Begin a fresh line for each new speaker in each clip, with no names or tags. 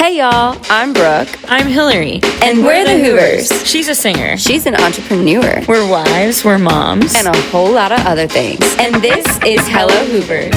Hey y'all, I'm Brooke.
I'm Hilary.
And we're the Hoovers.
She's a singer.
She's an entrepreneur.
We're wives, we're moms.
And a whole lot of other things. And this is Hello Hoovers.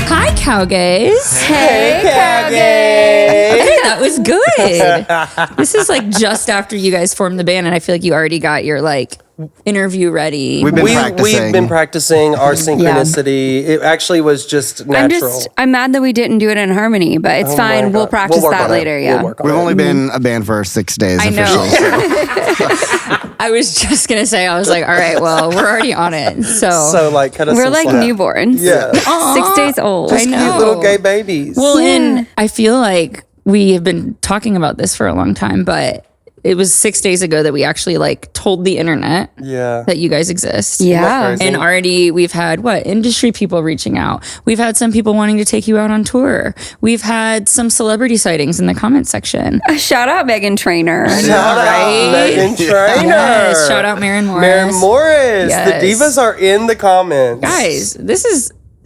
Hi, Cowgays.
Hey, Cowgays.
Hey, that was good. This is like just after you guys formed the band, and I feel like you already got your like interview ready.
We've been practicing our synchronicity. It actually was just natural.
I'm mad that we didn't do it in harmony, but it's fine. We'll practice that later. Yeah.
We've
only been a band for 6 days
I
officially.
know. I was just gonna say, I was like, all right, well, we're already on it. So
like, cut us
we're
some
like
slack.
newborns.
Yeah.
6 days old.
Just
I know.
cute little gay babies.
Well, and I feel like we have been talking about this for a long time, but it was 6 days ago that we actually like told the internet that you guys exist.
Yeah.
And already we've had industry people reaching out. We've had some people wanting to take you out on tour. We've had some celebrity sightings in the comment section.
Shout out Megan Trainor.
Shout out Megan Trainor.
Yes, shout out Maren Morris.
Maren Morris.
Yes.
The divas are in the comments.
Guys,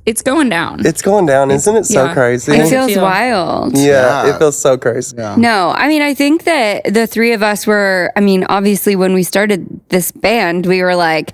it's going down.
It's going down. Isn't it so crazy?
It feels wild.
Yeah, it feels so crazy.
Yeah.
No, I mean, I think that the three of us were, obviously when we started this band, we were like,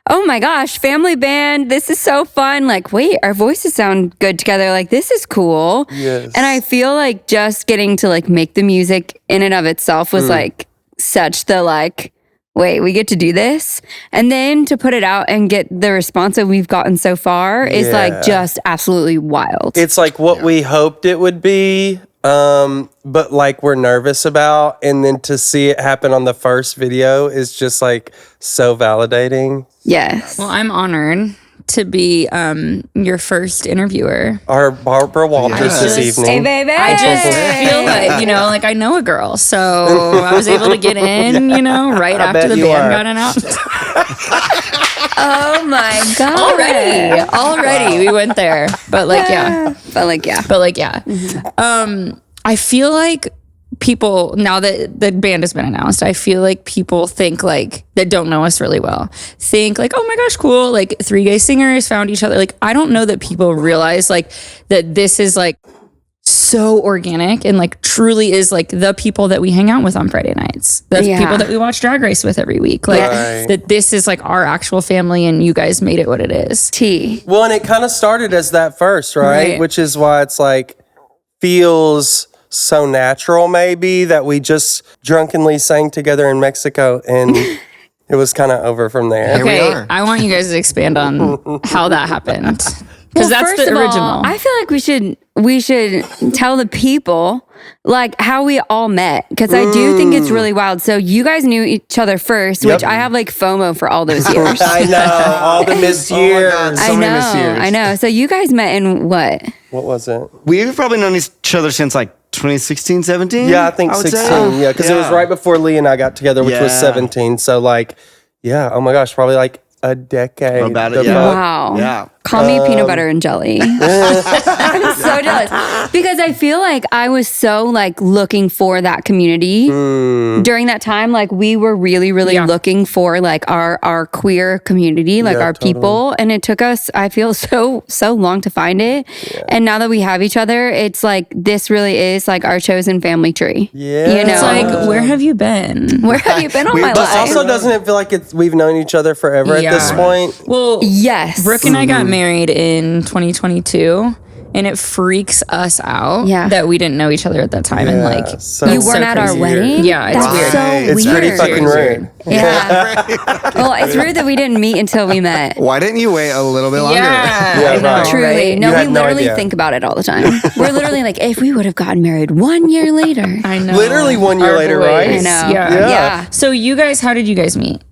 oh my gosh, family band, this is so fun. Like, wait, our voices sound good together. Like, this is cool.
Yes.
And I feel like just getting to like make the music in and of itself was like such the like, wait, we get to do this? And then to put it out and get the response that we've gotten so far is like just absolutely wild.
It's like what we hoped it would be, but like we're nervous about. And then to see it happen on the first video is just like so validating.
Yes.
Well, I'm honored to be your first interviewer.
Our Barbara Walters this evening.
Hey, baby.
I just feel like, I know a girl. So I was able to get in, right after the band got announced.
Oh my God.
Already. We went there. But yeah. I feel like people, now that the band has been announced, I feel like people think like, that don't know us really well, think like, oh my gosh, cool. Like 3 gay singers found each other. Like, I don't know that people realize like that this is like so organic and like truly is like the people that we hang out with on Friday nights. The people that we watch Drag Race with every week. Like that this is like our actual family and you guys made it what it is.
Well, and it kind of started as that first, right? Which is why it's like feels so natural maybe that we just drunkenly sang together in Mexico and it was kind of over from there.
Okay, I want you guys to expand on how that happened. Because that's the original.
All, I feel like we should tell the people like how we all met, because I do think it's really wild. So you guys knew each other first, which I have like FOMO for all those years.
I know, all the missed years.
Oh my God, so many missed years.
I know. So you guys met in what?
What was it?
We've probably known each other since like 2016, 17?
Yeah, I think 16. Yeah, because it was right before Lee and I got together, which was 17. So like, oh my gosh, probably like a decade.
About it,
Wow.
Yeah.
Call me peanut butter and jelly. I'm so jealous because I feel like I was so like looking for that community during that time. Like we were really, really looking for like our queer community, like our people. And it took us, I feel so long to find it. Yeah. And now that we have each other, it's like, this really is like our chosen family tree.
Yeah.
It's like, where have you been?
Where have you been all my life?
But also, doesn't it feel like we've known each other forever at this point?
Well,
yes.
Brooke and I got married in 2022, and it freaks us out that we didn't know each other at that time. And like,
you weren't at our wedding?
Yeah, it's weird.
So
it's
weird.
pretty fucking rude.
Yeah. Well, it's rude that we didn't meet until we met.
Why didn't you wait a little bit longer?
Right.
Truly.
Right?
No, we literally think about it all the time. We're literally like, if we would have gotten married 1 year later.
I know.
Literally 1 year later, right?
I know.
Yeah. So you guys, how did you guys meet?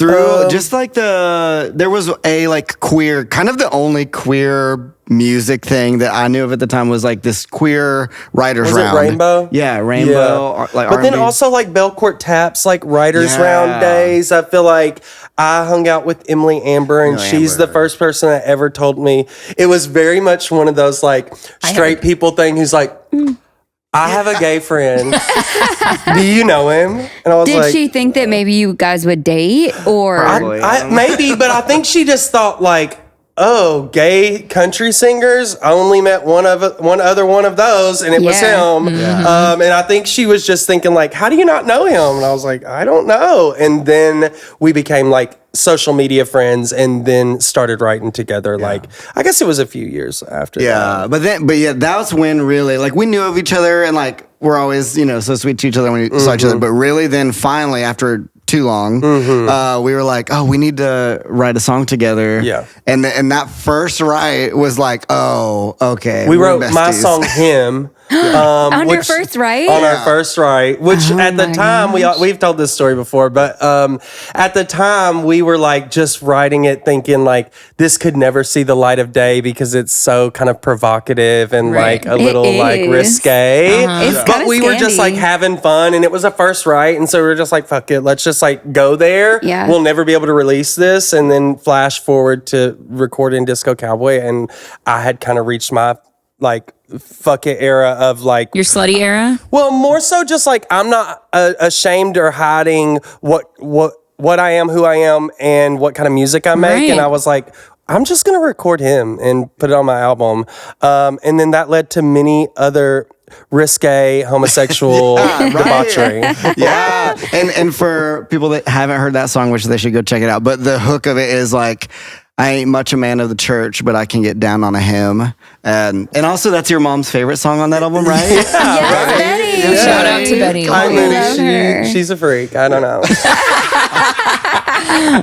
Through just like there was a like queer, kind of the only queer music thing that I knew of at the time was like this queer writers round.
Was it Rainbow?
Yeah, Rainbow. Like
but then
R&B.
also like Belcourt Taps, like writers round days. I feel like I hung out with Emily Amber, and she's the first person that ever told me. It was very much one of those like straight people thing who's like, I have a gay friend. Do you know him? And I was
Did she think that maybe you guys would date, or
I maybe, but I think she just thought like oh, gay country singers. I only met one other one of those, and it was him. And I think she was just thinking like, how do you not know him? And I was like, I don't know. And then we became like social media friends, and then started writing together. Like, I guess it was a few years after that.
But that was when really, like, we knew of each other, and like, we're always, you know, so sweet to each other when we saw each other. But really, then finally, after too long, we were like, oh, we need to write a song together. Yeah. And that first write was like, oh, okay.
We wrote my song, Him.
On your first write?
On our first write, which at the time, we've told this story before, but at the time, we were like just writing it thinking like this could never see the light of day because it's so kind of provocative and like a little like risque. But we were just like having fun, and it was a first write, and so we were just like, fuck it, let's just like go there. Yeah. We'll never be able to release this. And then flash forward to recording Disco Cowboy, and I had kind of reached my like fuck it era of like
your slutty era.
Well, more so just like I'm not ashamed or hiding what I am, who I am, and what kind of music I make. And I was like, I'm just gonna record him and put it on my album. And then that led to many other risque homosexual debauchery.
Yeah. And for people that haven't heard that song, which they should go check it out. But the hook of it is like, I ain't much a man of the church, but I can get down on a hymn. And also that's your mom's favorite song on that album, right?
Yes, right? Betty.
Yeah. Shout out to Betty.
I mean, she's a freak. I don't know.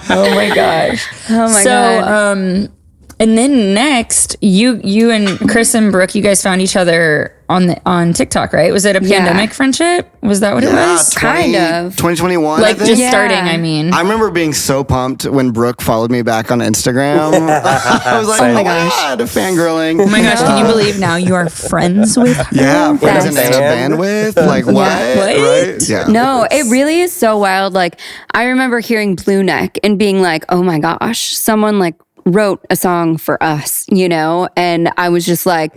Oh my gosh.
Oh my God.
And then next, you and Chris and Brooke, you guys found each other on TikTok, right? Was it a pandemic friendship? Was that what it was?
Kind of.
2021,
like just starting, I mean.
I remember being so pumped when Brooke followed me back on Instagram. I was like, oh my God, fangirling.
Oh my gosh, can you believe now you are friends with her?
Yeah, friends in a band with? Like, what? Right? Yeah.
No, it really is so wild. Like, I remember hearing Blue Neck and being like, oh my gosh, someone like wrote a song for us, you know? And I was just like,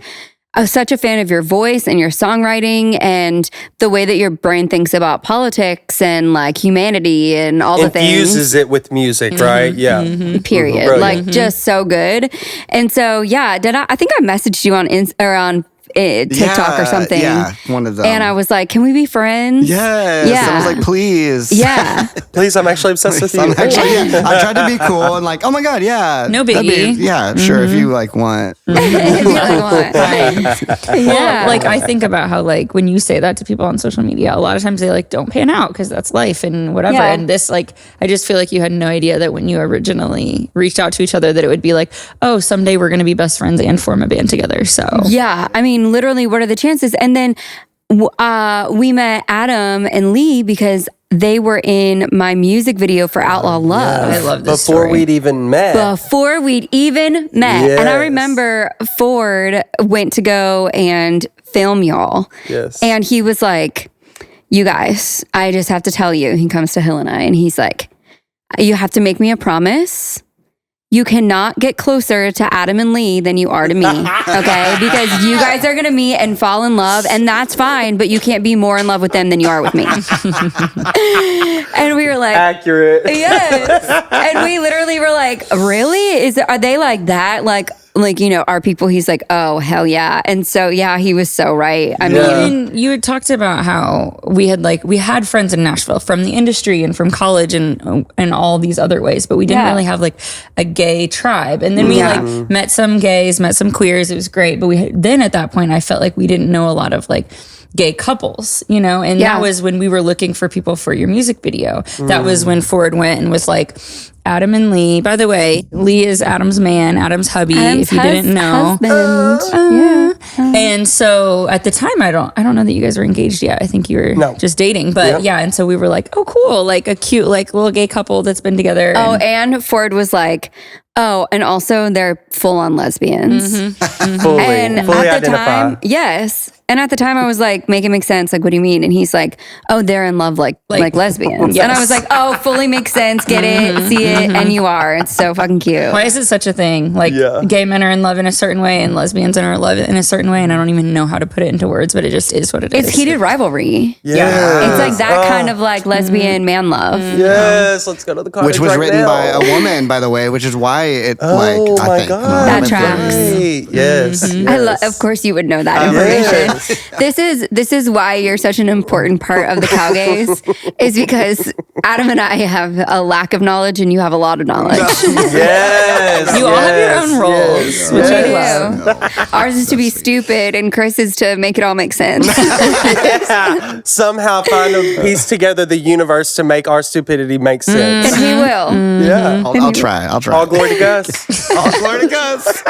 I was such a fan of your voice and your songwriting and the way that your brain thinks about politics and like humanity and all the things.
Infuses it with music, right? Yeah.
Period.
Brilliant.
Like just so good. And so, yeah, I think I messaged you on TikTok or something.
Yeah, one of them.
And I was like, can we be friends?
Yes. Yeah. I was like, please.
Yeah.
Please, I'm actually obsessed with you.
I tried to be cool and like, oh my God, yeah.
No biggie.
Sure, if you like want.
If you like want.
Well, like I think about how like when you say that to people on social media, a lot of times they like don't pan out because that's life and whatever. Yeah. And this like, I just feel like you had no idea that when you originally reached out to each other that it would be like, oh, someday we're going to be best friends and form a band together. So
yeah, I mean, literally, what are the chances? And then we met Adam and Lee because they were in my music video for Outlaw Love.
I love this
Before we'd even met.
Yes. And I remember Ford went to go and film y'all.
Yes.
And he was like, you guys, I just have to tell you. He comes to Hill and I, and he's like, you have to make me a promise. You cannot get closer to Adam and Lee than you are to me, okay? Because you guys are going to meet and fall in love, and that's fine, but you can't be more in love with them than you are with me. And we were like...
Accurate.
Yes. And we literally were like, really? Are they like that? Like, you know, our people? He's like, oh, hell yeah. And so, yeah, he was so right. I mean,
you had talked about how we had friends in Nashville from the industry and from college and all these other ways, but we didn't really have like a gay tribe. And then we like met some gays, met some queers. It was great. But then at that point, I felt like we didn't know a lot of like gay couples, you know, and that was when we were looking for people for your music video. That was when Ford went and was like, Adam and Lee. By the way, Lee is Adam's man, Adam's hubby, if you didn't know. And so at the time, I don't know that you guys were engaged yet. I think you were just dating. But yeah, and so we were like, oh, cool, like a cute, like little gay couple that's been together.
Oh, and Ford was like, oh, and also they're full on lesbians.
Fully
at the
identify.
time, yes. And at the time I was like, make it make sense. Like, what do you mean? And he's like, oh, they're in love like lesbians. Yes. And I was like, oh, fully makes sense. Get it, see it, and you are. It's so fucking cute.
Why is it such a thing? Like gay men are in love in a certain way and lesbians are in love in a certain way. And I don't even know how to put it into words, but it just is what it is.
It's heated rivalry.
Yeah.
It's like that kind of like lesbian man love.
Yes, let's go to the cottage
which was
right
written
now.
by a woman, by the way, which is why it
Oh
like I
my
think
God.
That tracks.
Right. Yes.
I of course you would know that information. This is why you're such an important part of the Cowgays, is because Adam and I have a lack of knowledge and you have a lot of knowledge.
Yes.
You all have your own roles, which I love.
Ours is to be stupid and Chris is to make it all make sense.
Somehow find a piece together the universe to make our stupidity make sense.
And he will.
Yeah.
I'll try.
All glory to Gus.
All glory to Gus.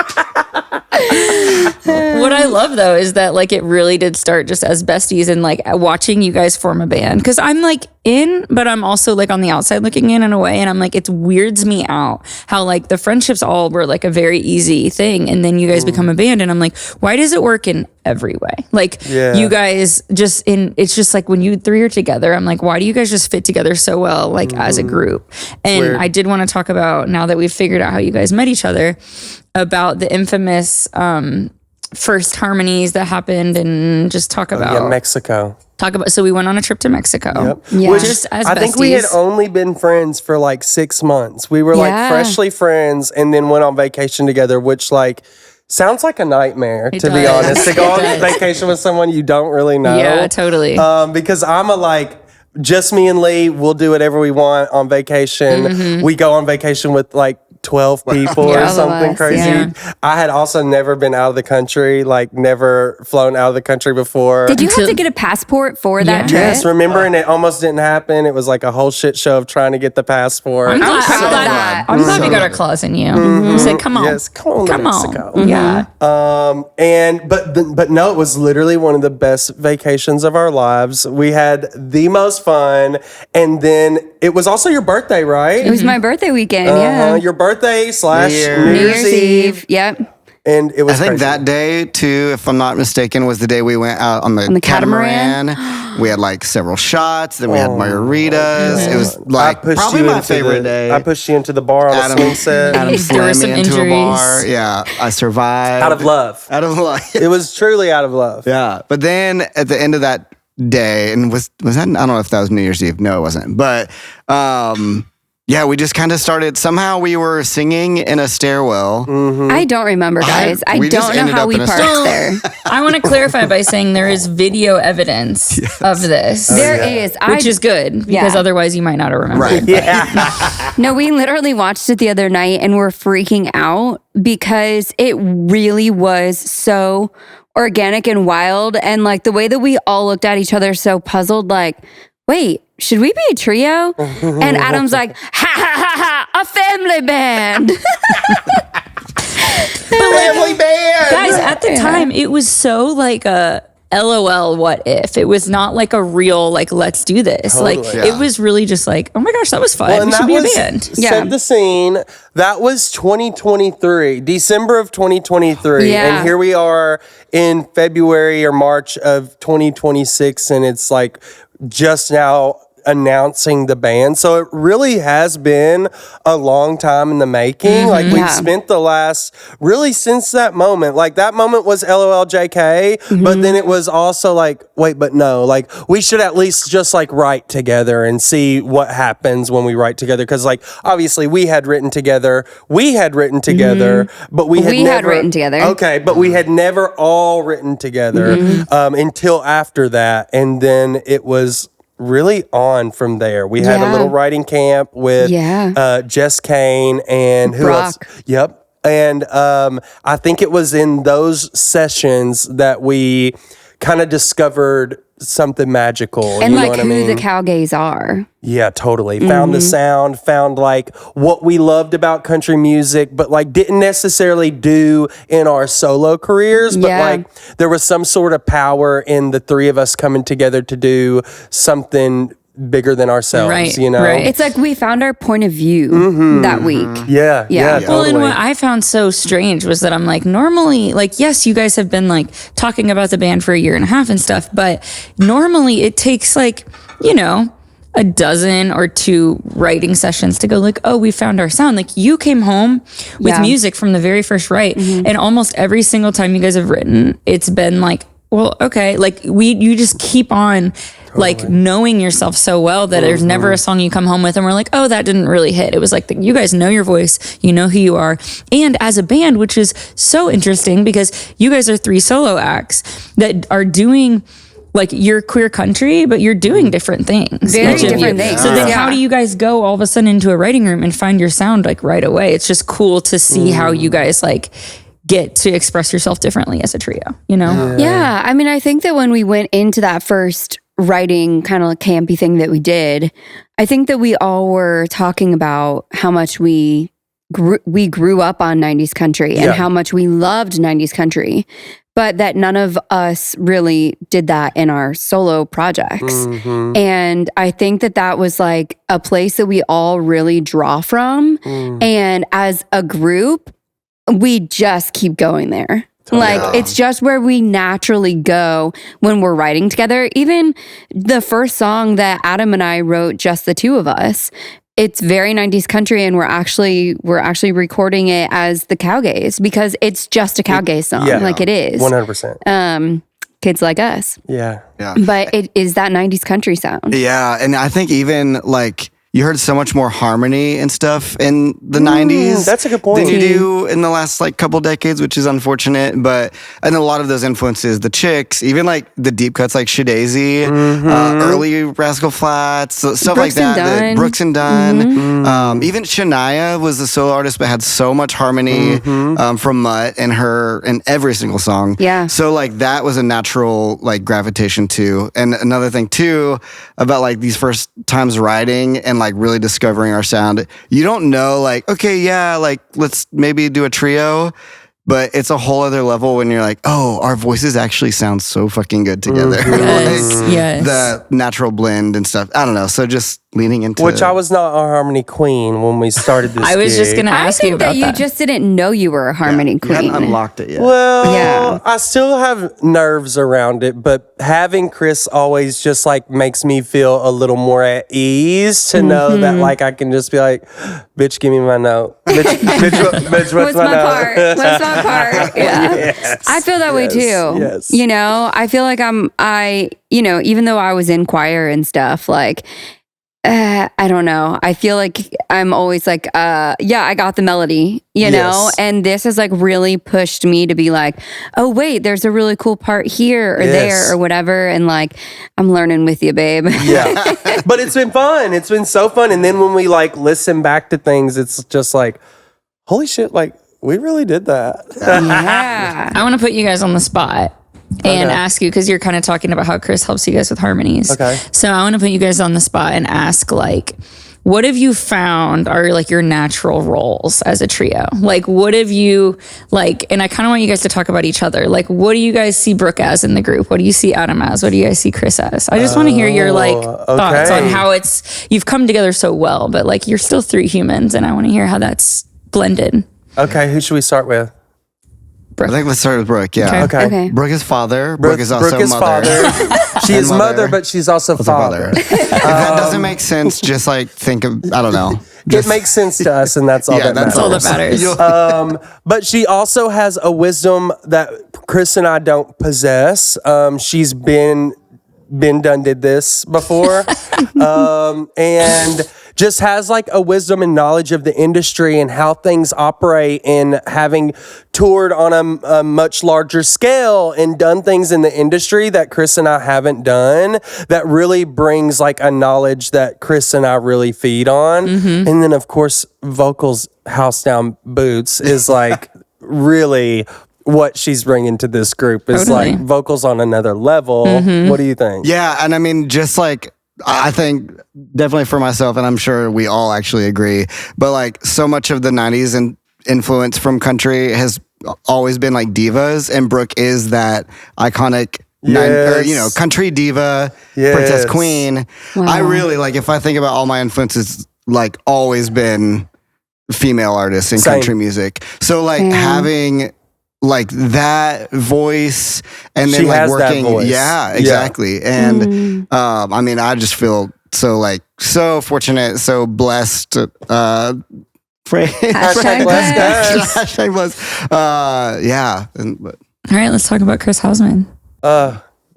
What I love though is that like it really did start just as besties and like watching you guys form a band, because I'm like in, but I'm also like on the outside looking in a way, and I'm like, it weirds me out how like the friendships all were like a very easy thing, and then you guys become a band, and I'm like, why does it work in every way? Like you guys just it's just like when you three are together, I'm like, why do you guys just fit together so well like as a group? And I did want to talk about, now that we've figured out how you guys met each other, about the infamous first harmonies that happened, and just talk about
Mexico.
So we went on a trip to Mexico.
Yep.
Yeah.
Which
Just as
I think we had
besties.
only been friends for like 6 months. We were like
Yeah.
freshly friends and then went on vacation together, which like sounds like a nightmare, to be
does.
honest. To go on vacation with someone you don't really know.
Yeah, totally.
Because I'm just me and Lee, we'll do whatever we want on vacation. We go on vacation with like 12 people
Yeah,
or
all of
something
us,
crazy.
yeah.
I had also never been out of the country, like never flown out of the country before.
Did you have to get a passport for that trip?
Yes, remember, and it almost didn't happen. It was like a whole shit show of trying to get the passport.
I'm glad,
proud of that.
I'm glad we got our claws in you. You said, come on.
Yes, come on to Mexico.
Yeah.
But no, it was literally one of the best vacations of our lives. We had the most fun, and then it was also your birthday, right?
It was my birthday weekend, yeah.
Your birthday /
New
New
New
Year's Eve.
Yep.
And it was
I think
crazy.
that day too, if I'm not mistaken, was the day we went out on the
catamaran.
We had like several shots, then we had margaritas. It was
I
like
pushed
probably
you
my
into
favorite day.
I pushed you into the bar on a swing set.
Adam
There were
slammed
some
me into
injuries.
a bar. Yeah, I survived.
Out of love.
Out of love.
It was truly out of love.
Yeah, but then at the end of that day, and was that? I don't know if that was New Year's Eve. No, it wasn't. But yeah, we just kind of started. Somehow we were singing in a stairwell.
I don't remember, guys. I
we just
don't know
ended
how
up
we
in a
parked
store.
there.
I want to clarify by saying there is video evidence of this.
There is.
Which is good, because
Yeah.
otherwise you might not have remembered.
Right.
Yeah.
No, we literally watched it the other night and we're freaking out because it really was so organic and wild. And like the way that we all looked at each other so puzzled, like, wait, should we be a trio? And Adam's like, ha ha ha ha, a family band.
Family band.
Guys, at the time, it was so like a LOL, what if? It was not like a real, like, let's do this.
Totally.
Like,
Yeah.
it was really just like, oh my gosh, that was fun.
Well, and
we
that
should be a
was,
band.
Yeah.
set the scene. That was 2023, December of 2023.
Yeah.
And here we are in February or March of 2026. And it's like just now announcing the band. So it really has been a long time in the making. Like we've
Yeah.
spent the last, really since that moment, like that moment was LOLJK, but then it was also like, wait, but no, like we should at least just like write together and see what happens when we write together. Cause like, obviously we had written together, but we had
We
never,
had written together.
Okay. But we had never all written together until after that. And then it was really on from there. We had a
Yeah.
little writing camp with Jess Kane and who
Brock.
else? Yep. And I think it was in those sessions that we kind of discovered something magical.
And
you know
like
what
who
I mean?
the Cowgays are.
Yeah, totally. Found the sound, found like what we loved about country music, but like didn't necessarily do in our solo careers. But
Yeah.
like there was some sort of power in the three of us coming together to do something bigger than ourselves,
Right,
you know?
right.
It's like we found our point of view that week.
Yeah,
Yeah.
yeah,
Well,
totally.
and what I found so strange was that I'm like, normally, like, yes, you guys have been like talking about the band for a year and a half and stuff, but normally it takes like, you know, a dozen or two writing sessions to go like, oh, we found our sound. Like you came home with
Yeah.
music from the very first write, and almost every single time you guys have written, it's been like, well, okay, like you just keep on like knowing yourself so well that there's never a song you come home with and we're like, oh, that didn't really hit. It was like, you guys know your voice, you know who you are. And as a band, which is so interesting because you guys are 3 solo acts that are doing like you're queer country, but you're doing different things.
Very different things.
So then how do you guys go all of a sudden into a writing room and find your sound like right away? It's just cool to see how you guys like get to express yourself differently as a trio, you know?
Yeah. I mean, I think that when we went into that first writing kind of like campy thing that we did, I think that we all were talking about how much we grew up on 90s country and how much we loved 90s country, but that none of us really did that in our solo projects. And I think that that was like a place that we all really draw from. And as a group, we just keep going there. Like, it's just where we naturally go when we're writing together. Even the first song that Adam and I wrote, just the two of us, it's very 90s country, and we're actually recording it as the Cowgays because it's just a Cowgays song. Like it is.
100%.
Kids Like Us.
Yeah.
But it is that 90s country sound.
Yeah, and I think even like you heard so much more harmony and stuff in the 90s.
That's a good point.
Than you do in the last like couple decades, which is unfortunate. But and a lot of those influences, the Chicks, even like the deep cuts like Shadazy, early Rascal Flatts, stuff like that. Brooks and Dunn. Even Shania was a solo artist, but had so much harmony from Mutt in her in every single song.
Yeah.
So like that was a natural like gravitation too. And another thing too about like these first times writing and like really discovering our sound, you don't know like, okay, yeah, like let's maybe do a trio, but it's a whole other level when you're like, oh, our voices actually sound so fucking good together.
Yes.
The natural blend and stuff. I don't know. So just leaning into
Which I was not a harmony queen when we started this
I was just
gig.
going to ask you about
that. You just didn't know you were a harmony
You
queen.
hadn't unlocked it yet.
Well, I still have nerves around it, but having Chris always just like makes me feel a little more at ease to know that like I can just be like, bitch, give me my note. Bitch, what's my note?
Part? What's my part? Yeah.
Yes.
I feel that way too.
Yes.
You know, I feel like even though I was in choir and stuff, like, I don't know. I feel like I'm always like, I got the melody, you know? And this has like really pushed me to be like, oh, wait, there's a really cool part here or there or whatever. And like, I'm learning with you, babe.
Yeah. But it's been fun. It's been so fun. And then when we like listen back to things, it's just like, holy shit, like we really did that.
Yeah.
I want to put you guys on the spot and ask you, because you're kind of talking about how Chris helps you guys with harmonies.
Okay.
So I want to put you guys on the spot and ask, like, what have you found are like your natural roles as a trio? Like, what have you like, and I kind of want you guys to talk about each other. Like, what do you guys see Brooke as in the group? What do you see Adam as? What do you guys see Chris as? I just want to hear your like thoughts on how you've come together so well, but like you're still 3 humans, and I want to hear how that's blended.
Okay, who should we start with?
I think let's start with Brooke. Yeah.
Okay.
Brooke is father. Brooke is also mother.
Father. She is mother, but she's also father.
If that doesn't make sense, just like think of, I don't know.
It makes sense to us, and that's all that matters.
That's all that matters.
But she also has a wisdom that Chris and I don't possess. She's been done, did this before. And just has like a wisdom and knowledge of the industry and how things operate, and having toured on a much larger scale and done things in the industry that Chris and I haven't done, that really brings like a knowledge that Chris and I really feed on. And then of course, vocals, house down boots is like really what she's bringing to this group is like vocals on another level. What do you think?
Yeah, and I mean, just like, I think definitely for myself, and I'm sure we all actually agree, but like so much of the 90s and influence from country has always been like divas, and Brooke is that iconic country diva, princess queen. Wow. I really like, if I think about all my influences, like always been female artists in country music. So like having like that voice, and then
she
like
has
working,
that voice.
Yeah, exactly. And I mean, I just feel so fortunate, so blessed.
Hashtag
blessed. Hashtag blessed. Yeah.
All right, let's talk about Chris Housman.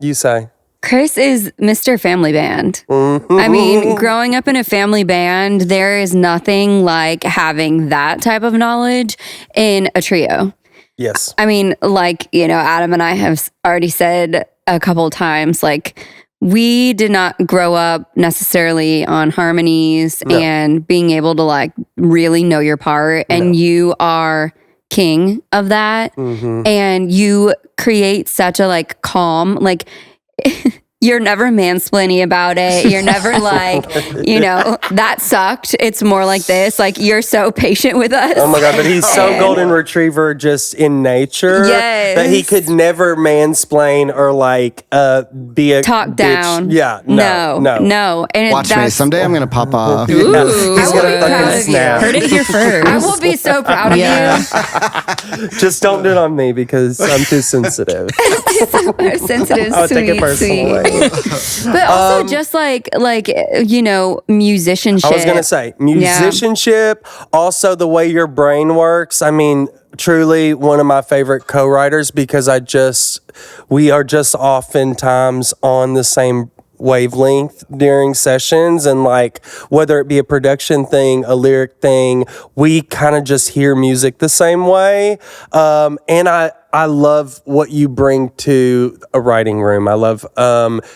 You say.
Chris is Mr. Family Band. I mean, growing up in a family band, there is nothing like having that type of knowledge in a trio.
Yes.
I mean, like, Adam and I have already said a couple of times, like, we did not grow up necessarily on harmonies and being able to like really know your part. And you are king of that. And you create such a like calm, like you're never mansplaining about it. You're never like, that sucked. It's more like this. Like, you're so patient with us.
Oh my God, but he's so golden retriever just in nature that he could never mansplain or like be a
talk
bitch.
down.
Yeah, no.
And
Watch me. Someday I'm going to pop off.
Ooh.
He's going to fucking snap.
Heard it here first.
I will be so proud of you.
Just don't do it on me because I'm too sensitive.
Sensitive,
I'll
sweet,
take it personally.
But also just like musicianship.
I was gonna say musicianship. Also, the way your brain works. I mean, truly one of my favorite co-writers because we are just oftentimes on the same wavelength during sessions, and like whether it be a production thing, a lyric thing, we kind of just hear music the same way. And I love what you bring to a writing room. I love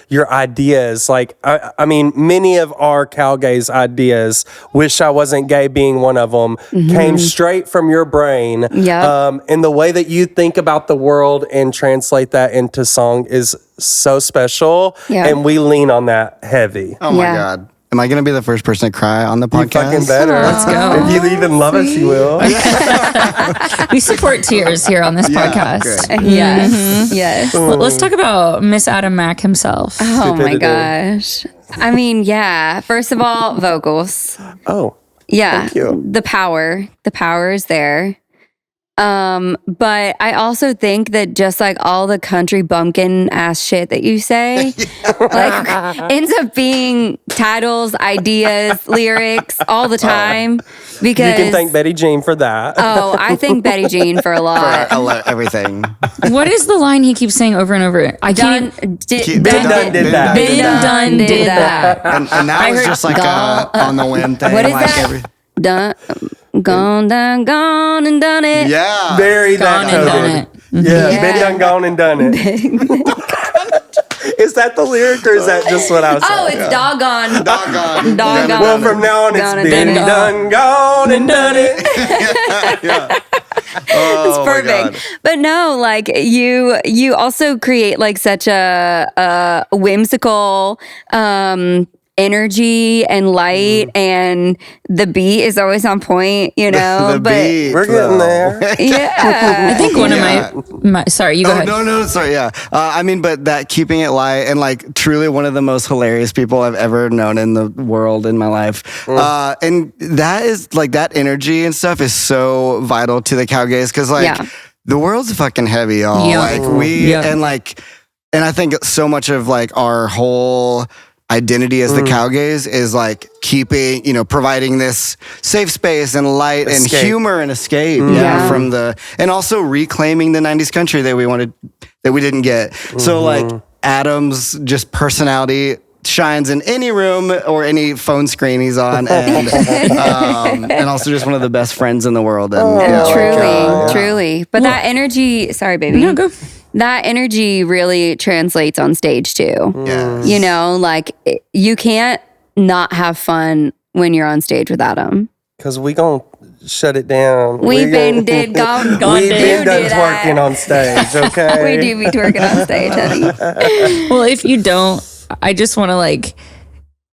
your ideas. Like, I mean, many of our Cowgays ideas, Wish I Wasn't Gay being one of them, came straight from your brain. And the way that you think about the world and translate that into song is so special. And we lean on that heavy.
Oh my God. Am I going to be the first person to cry on the podcast?
You fucking better.
Let's go.
If you even love us, you will.
We support tears here on this podcast.
Great.
Yes.
Well, let's talk about Miss Adam Mack himself.
Oh my
Stupidity.
gosh. I mean, first of all, vocals.
Oh.
Yeah.
Thank you.
The power is there. But I also think that just like all the country bumpkin ass shit that you say, like ends up being titles, ideas, lyrics all the time. Because
You can thank Betty Jean for that.
Oh, I thank Betty Jean for a lot.
For everything.
What is the line he keeps saying over and over? I can't.
Been done did that.
Been done did that.
And that was just like a on the whim thing.
What is
like
that? Gone and done it.
Yeah.
Very
Gone
that
and done
coded.
it.
Yeah, been done, gone and done it. Is that the lyric or is that just what I was saying?
Oh, it's doggone.
Doggone.
Doggone.
Well, from now on,
Gone
it's
and
been
done it.
done, gone and done it.
Yeah. Oh,
It's perfect. But no, like you also create like such a whimsical energy and light, and the beat is always on point,
The
but
beat,
We're getting there.
yeah.
I think one of my sorry, you go ahead.
No, sorry, yeah. I mean, but that keeping it light and like truly one of the most hilarious people I've ever known in the world in my life. And that is like that energy and stuff is so vital to the Cowgays because like the world's fucking heavy, y'all.
Yeah.
Like and I think so much of like our whole identity as the Cowgays is like keeping, providing this safe space and light and humor and escape from and also reclaiming the 90s country that we didn't get. So like Adam's just personality shines in any room or any phone screen he's on and also just one of the best friends in the world. And,
Truly. But that energy, sorry, baby.
No, go.
That energy really translates on stage too.
Yes.
Like you can't not have fun when you're on stage with Adam.
Because we gonna shut it down.
We've been done
twerking on stage, okay?
We do be twerking on stage, honey.
Well, if you don't, I just want to like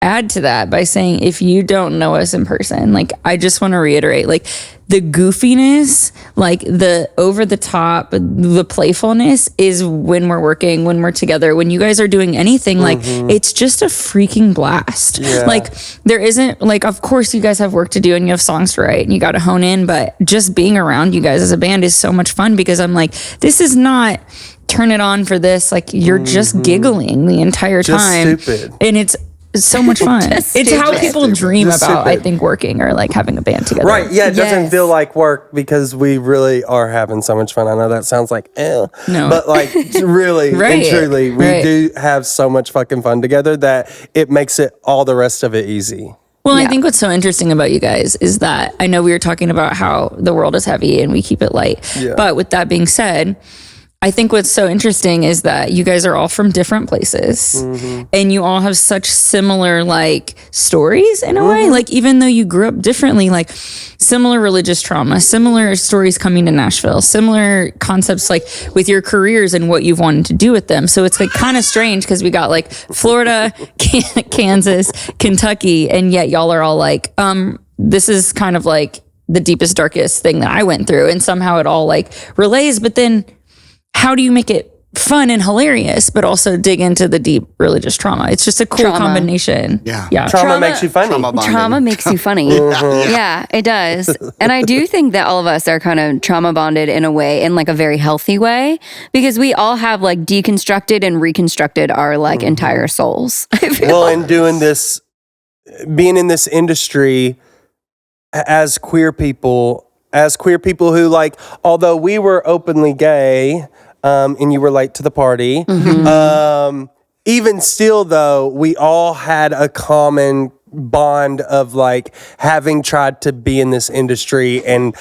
add to that by saying if you don't know us in person, like I just want to reiterate, like the goofiness, like the over the top, the playfulness is when we're working, when we're together, when you guys are doing anything, like it's just a freaking blast. Like there isn't like, of course you guys have work to do and you have songs to write and you got to hone in, but just being around you guys as a band is so much fun because I'm like, this is not turn it on for this. Like you're just giggling the entire time.
Stupid.
And it's It's so much fun. It's how people dream
Just
about,
stupid.
I think, working or like having a band together.
Right. Yeah. It doesn't
Yes.
feel like work because we really are having so much fun. I know that sounds like,
No.
but like really
Right.
and truly, we
Right.
do have so much fucking fun together that it makes it all the rest of it easy.
Well, I
Yeah.
think what's so interesting about you guys is that I know we were talking about how the world is heavy and we keep it light.
Yeah.
But with that being said, I think what's so interesting is that you guys are all from different places and you all have such similar like stories in a way. Like even though you grew up differently, like similar religious trauma, similar stories coming to Nashville, similar concepts like with your careers and what you've wanted to do with them. So it's like kind of strange because we got like Florida, Kansas, Kentucky, and yet y'all are all like, this is kind of like the deepest, darkest thing that I went through. And somehow it all like relays, but then how do you make it fun and hilarious, but also dig into the deep religious trauma? It's just a cool
Trauma.
combination.
Yeah.
Trauma makes you funny.
Trauma bonding.
Trauma makes you funny. Yeah, it does. And I do think that all of us are kind of trauma bonded in a way, in like a very healthy way, because we all have like deconstructed and reconstructed our like entire souls. I feel.
Well, and doing this, being in this industry as queer people who like, although we were openly gay, and you were late to the party, even still though, we all had a common bond of like having tried to be in this industry and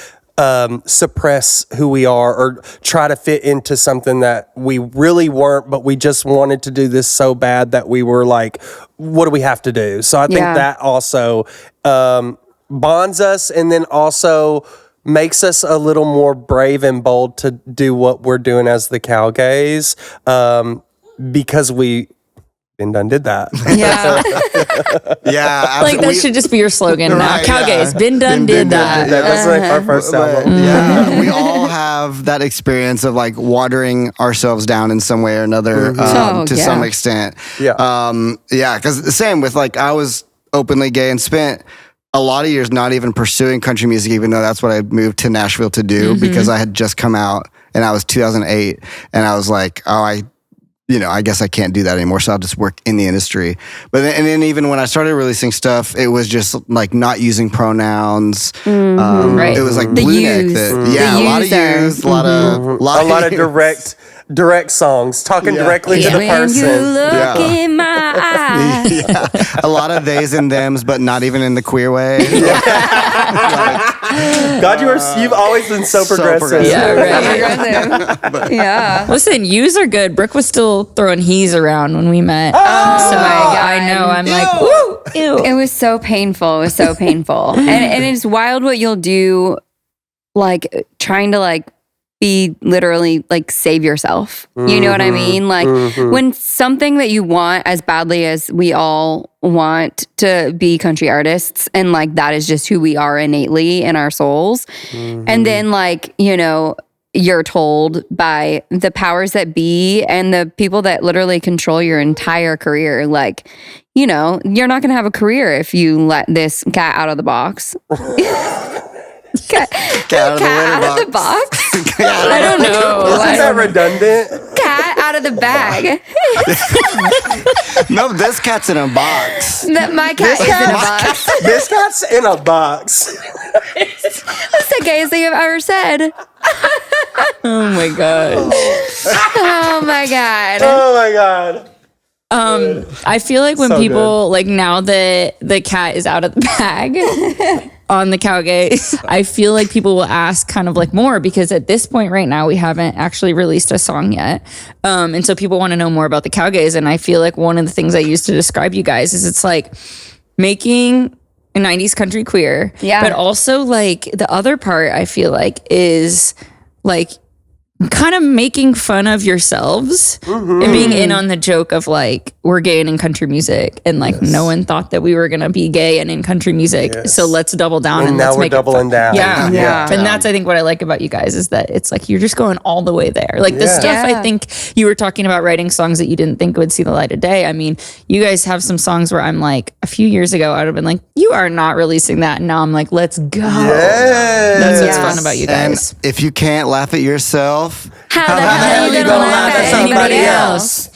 suppress who we are or try to fit into something that we really weren't, but we just wanted to do this so bad that we were like, what do we have to do? So I think that also bonds us, and then also makes us a little more brave and bold to do what we're doing as the Cowgays, because we been done did that.
Yeah.
Yeah,
Like that should just be your slogan now.
Right,
Cowgays,
yeah.
been done, did that.
That's like our first album.
Yeah, we all have that experience of like watering ourselves down in some way or another
Oh,
to
yeah.
some extent.
Yeah.
Yeah, because the same with like I was openly gay and spent a lot of years not even pursuing country music, even though that's what I moved to Nashville to do because I had just come out and I was 2008 and I was like, oh, I guess I can't do that anymore. So I'll just work in the industry. But then even when I started releasing stuff, it was just like not using pronouns.
Right.
It was like
The
blue neck.
yous.
Yeah,
The
a lot of
user.
yous, a lot of
direct songs, talking directly to the
When
person.
you look
Yeah.
in my eyes.
yeah, a lot of theys and thems, but not even in the queer way.
God, you've always been so progressive.
progressive.
Yeah, right.
Progressive. Yeah.
Listen, yous are good. Brooke was still throwing he's around when we met. So I know. I'm like, woo, ew.
It was so painful. It was so painful. And it's wild what you'll do, like trying to like be literally like save yourself. You know what I mean? Like when something that you want as badly as we all want to be country artists, and like that is just who we are innately in our souls. And then like, you know, you're told by the powers that be and the people that literally control your entire career, like, you know, you're not going to have a career if you let this cat out of the box. Cat out of the box?
I don't know.
Isn't that redundant?
Cat out of the bag.
No, this cat's in a box.
That my cat is in a box.
This cat's in a box.
That's the gayest thing I've ever said.
Oh my god.
Oh my God.
Oh my God.
I feel like when
So
people like now that the cat is out of the bag on the Cowgays, I feel like people will ask kind of like more because at this point right now we haven't actually released a song yet, and so people want to know more about the Cowgays. And I feel like one of the things I used to describe you guys is it's like making a 90s country queer, but also like the other part I feel like is like kind of making fun of yourselves and being in on the joke of like we're gay and in country music and like no one thought that we were gonna be gay and in country music, so let's double down and
now
let's
we're
make
doubling
it fun.
down.
Yeah.
And that's I think what I like about you guys is that it's like you're just going all the way there. Like the stuff I think you were talking about writing songs that you didn't think would see the light of day. I mean, you guys have some songs where I'm like a few years ago I would have been like, you are not releasing that, and now I'm like, let's go. That's what's fun about you guys.
And if you can't laugh at yourself,
How the hell are you gonna laugh at somebody else?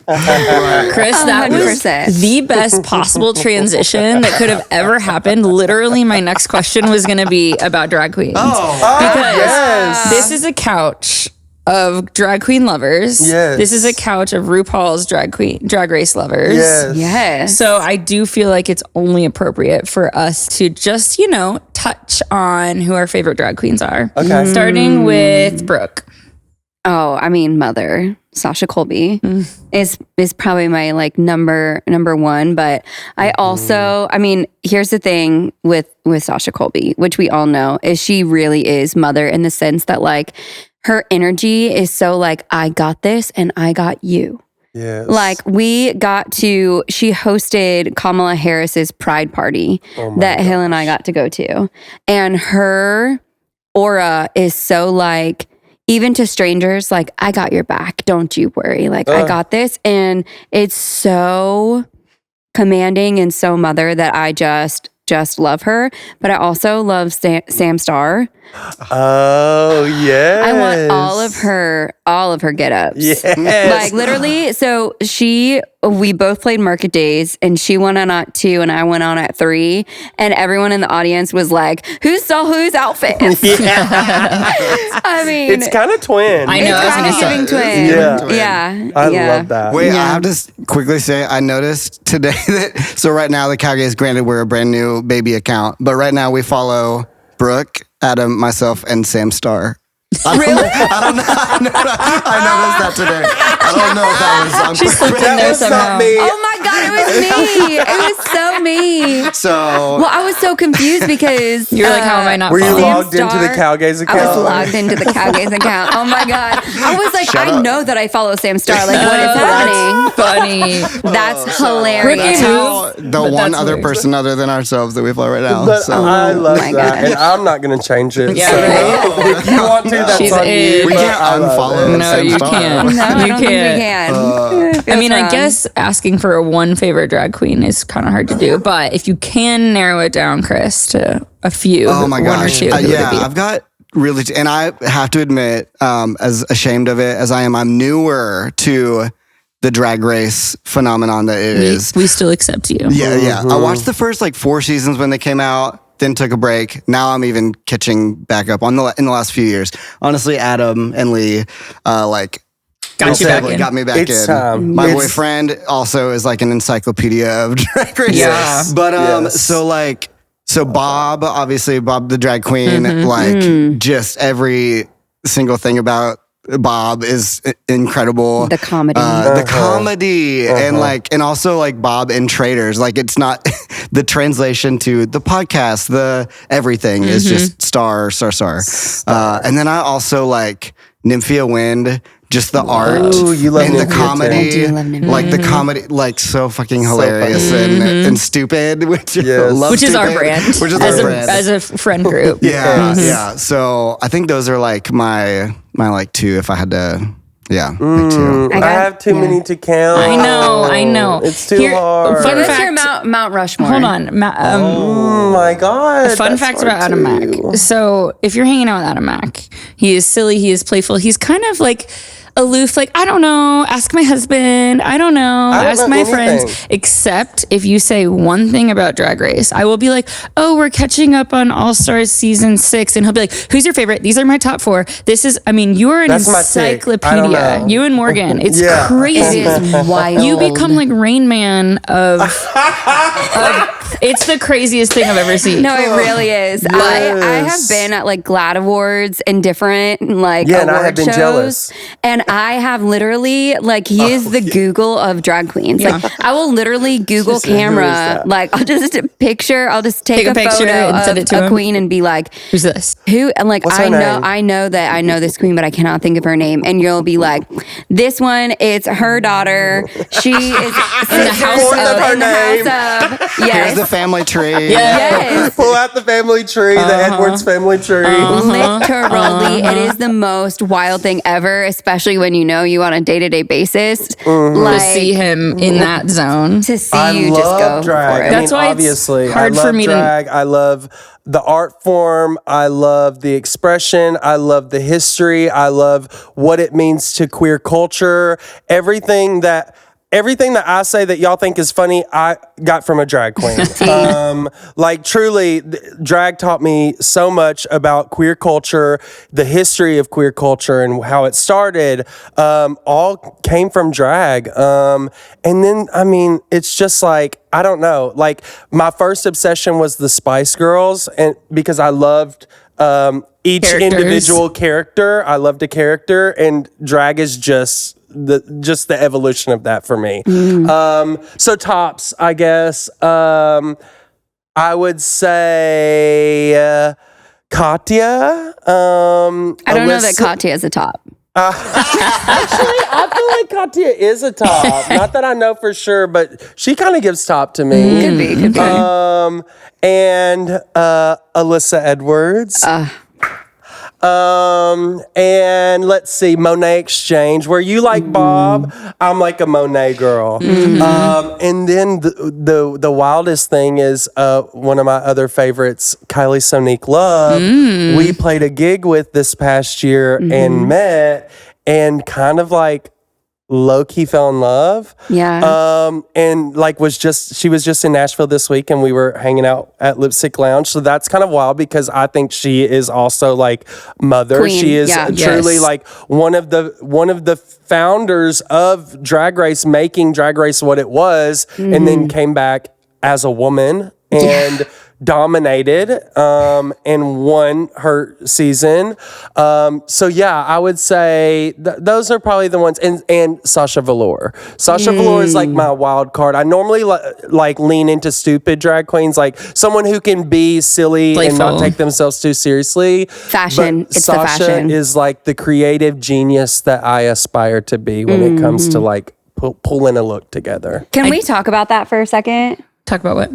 Chris, that was
100%.
the best possible transition that could have ever happened. Literally, my next question was going to be about drag queens. Because
yes.
this is a couch of drag queen lovers.
Yes.
This is a couch of RuPaul's drag race lovers.
Yes.
Yes.
So I do feel like it's only appropriate for us to just, touch on who our favorite drag queens are.
Okay.
Starting with Brooke.
Oh, I mean, Mother Sasha Colby is probably my like number one. But I also, I mean, here's the thing with Sasha Colby, which we all know, is she really is Mother in the sense that like her energy is so like, I got this and I got you.
Yes.
Like she hosted Kamala Harris's Pride Party that Hill and I got to go to. And her aura is so like, even to strangers, like, I got your back. Don't you worry. Like, I got this. And it's so commanding and so Mother that I just love her. But I also love Sam Starr.
Oh, yes.
I want all of her get-ups.
Yes.
Like literally, so we both played Market Days and she went on at 2 and I went on at 3 and everyone in the audience was like, who saw whose outfit? I mean,
it's kind of twin.
I know.
it's kind of giving twin. Yeah.
I love that.
Wait, I have to quickly say, I noticed today that, so right now the Cowgays, granted we're a brand new baby account, but right now we follow Brooke, Adam, myself, and Sam Starr.
Really?
I don't know. I noticed that today. I don't know if that was on
She's
purpose.
slipping there
was
somehow.
not me.
Oh my God, it was me. It was so me.
So,
Well, I was so confused because
You're like, how am I not
Were you
following?
logged into the Cowgays account?
I was logged into the Cowgays account. Oh my God. I was like,
Shut
I
up.
know that I follow Sam Starr. Like, what is happening?
Funny.
That's hilarious.
now the
But
one
that's
other
weird.
person other than ourselves that we follow right now.
But
So.
I love
my
that.
God.
And I'm not going to change it.
Yeah,
so
right.
if you want to, that's
She's
on
in.
you.
We
but
can't
I love
unfollow
it.
No,
Sam
you
Starr.
can't.
No, I
You
don't think we
can't.
can.
I mean, I
wrong.
guess asking for a one favorite drag queen is kind of hard to do, but if you can narrow it down, Chris, to a few,
Oh my
one or
gosh.
two, who would
Yeah,
it be?
I've got really, and I have to admit, as ashamed of it as I am, I'm newer to the drag race phenomenon that it is.
We still accept you.
Yeah. I watched the first like 4 seasons when they came out, then took a break. Now I'm even catching back up in the last few years. Honestly, Adam and Lee,
Got you back in.
got me back
It's
in.
time.
My
It's-
boyfriend also is like an encyclopedia of drag race.
Yeah.
But
Yes.
so Bob, obviously Bob the drag queen, just every single thing about Bob is incredible.
The comedy.
The comedy and also like Bob in Traders. Like it's not the translation to the podcast, the everything is just star. And then I also like Nymphia Wind, just the art
Ooh, you love
and the
Nymphia too.
comedy.
I do love Nymphia.
Like the comedy, like so fucking hilarious
funny.
and stupid, which
Yes.
love
Which is our
stupid,
brand.
Which is
as
our
a,
brand.
as a friend group.
Yeah. So I think those are like my like 2 if I had to, pick 2.
I have too many to count.
I know.
It's too hard.
Fun
Give us
fact.
your Mount Rushmore.
Hold on.
Oh my God.
Fun
that's
facts
hard
about Adam
too.
Mack. So if you're hanging out with Adam Mack, he is silly, he is playful, he's kind of like aloof, like, I don't know, ask my husband, I don't know,
I don't
ask
know
my
anything.
friends. Except if you say one thing about Drag Race, I will be like, oh, we're catching up on All Stars season 6. And he'll be like, who's your favorite? These are my top 4. This is, I mean, you are an
That's my tick. I don't
encyclopedia.
know.
You and Morgan. It's
Yeah.
crazy.
It is wild.
You become like Rain Man of it's the craziest thing I've ever seen.
No, it really is. I have been at like GLAAD Awards and different like
Yeah, and I
award
have been
shows,
jealous.
and I have literally like he is the Google of drag queens. Like I will literally Google camera.
that?
Like I'll just take
Take a
a
picture
photo
and send
of
it to
a
him.
queen and be like,
Who's this?
who? And like
What's her name?
I know that I know this queen, but I cannot think of her name. And you'll be like, this one, it's her daughter. She is in
the house of
her
in the
name.
house of
Here's
yes.
the family tree.
Yes.
Pull out the family tree, the Edwards family tree.
Literally, it is the most wild thing ever, especially when you know you on a day-to-day basis. Like
To see him in that zone.
to see
I
you
love
just go
drag.
for it.
I
That's
mean,
why it's
obviously,
hard
I love
for me to-
drag. I love the art form. I love the expression. I love the history. I love what it means to queer culture. Everything that everything that I say that y'all think is funny, I got from a drag queen. Like truly, drag taught me so much about queer culture, the history of queer culture, and how it started. All came from drag. And then, I mean, it's just like, I don't know. Like my first obsession was the Spice Girls, and because I loved each individual character. I loved a character, and drag is just the evolution of that for me. So tops, I guess. I would say Katya.
I don't know that Katya is a top.
Actually, I feel like Katya is a top. Not that I know for sure, but she kind of gives top to me.
Could be.
And Alyssa Edwards. And let's see, Monet Exchange. Where you like Bob, I'm like a Monet girl. And then the wildest thing is one of my other favorites, Kylie Sonique Love. We played a gig with this past year and met, and kind of like low-key fell in love. And like she was just in Nashville this week, and we were hanging out at Lipstick Lounge. So that's kind of wild, because I think she is also like mother.
Queen.
She is truly like one of the founders of Drag Race, making Drag Race what it was, and then came back as a woman and dominated and won her season. So yeah, I would say those are probably the ones. And Sasha Velour. Sasha Velour is like my wild card. I normally like lean into stupid drag queens, like someone who can be silly and not take themselves too seriously.
Fashion.
But Sasha is like the creative genius that I aspire to be when it comes to like pulling a look together.
Can we talk about that for a second?
Talk about what?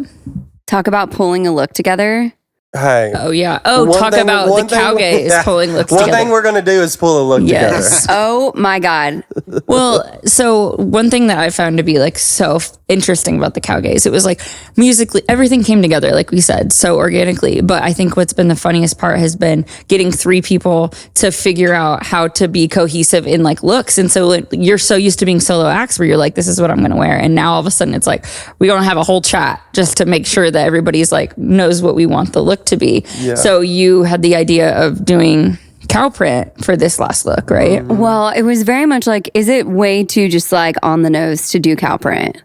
Talk about pulling a look together.
Hey.
Oh, yeah. Oh, talk about the Cowgays pulling looks together.
One thing we're going to do is pull a look together.
Oh, my God.
Well, so one thing that I found to be like so interesting about the Cowgays, it was like musically, everything came together, like we said, so organically. But I think what's been the funniest part has been getting 3 people to figure out how to be cohesive in like looks. And so you're so used to being solo acts where you're like, this is what I'm going to wear. And now all of a sudden it's like, we're going to have a whole chat just to make sure that everybody's like knows what we want the look to be. So you had the idea of doing cow print for this last look, right?
Well, it was very much like, is it way too just like on the nose to do cow print?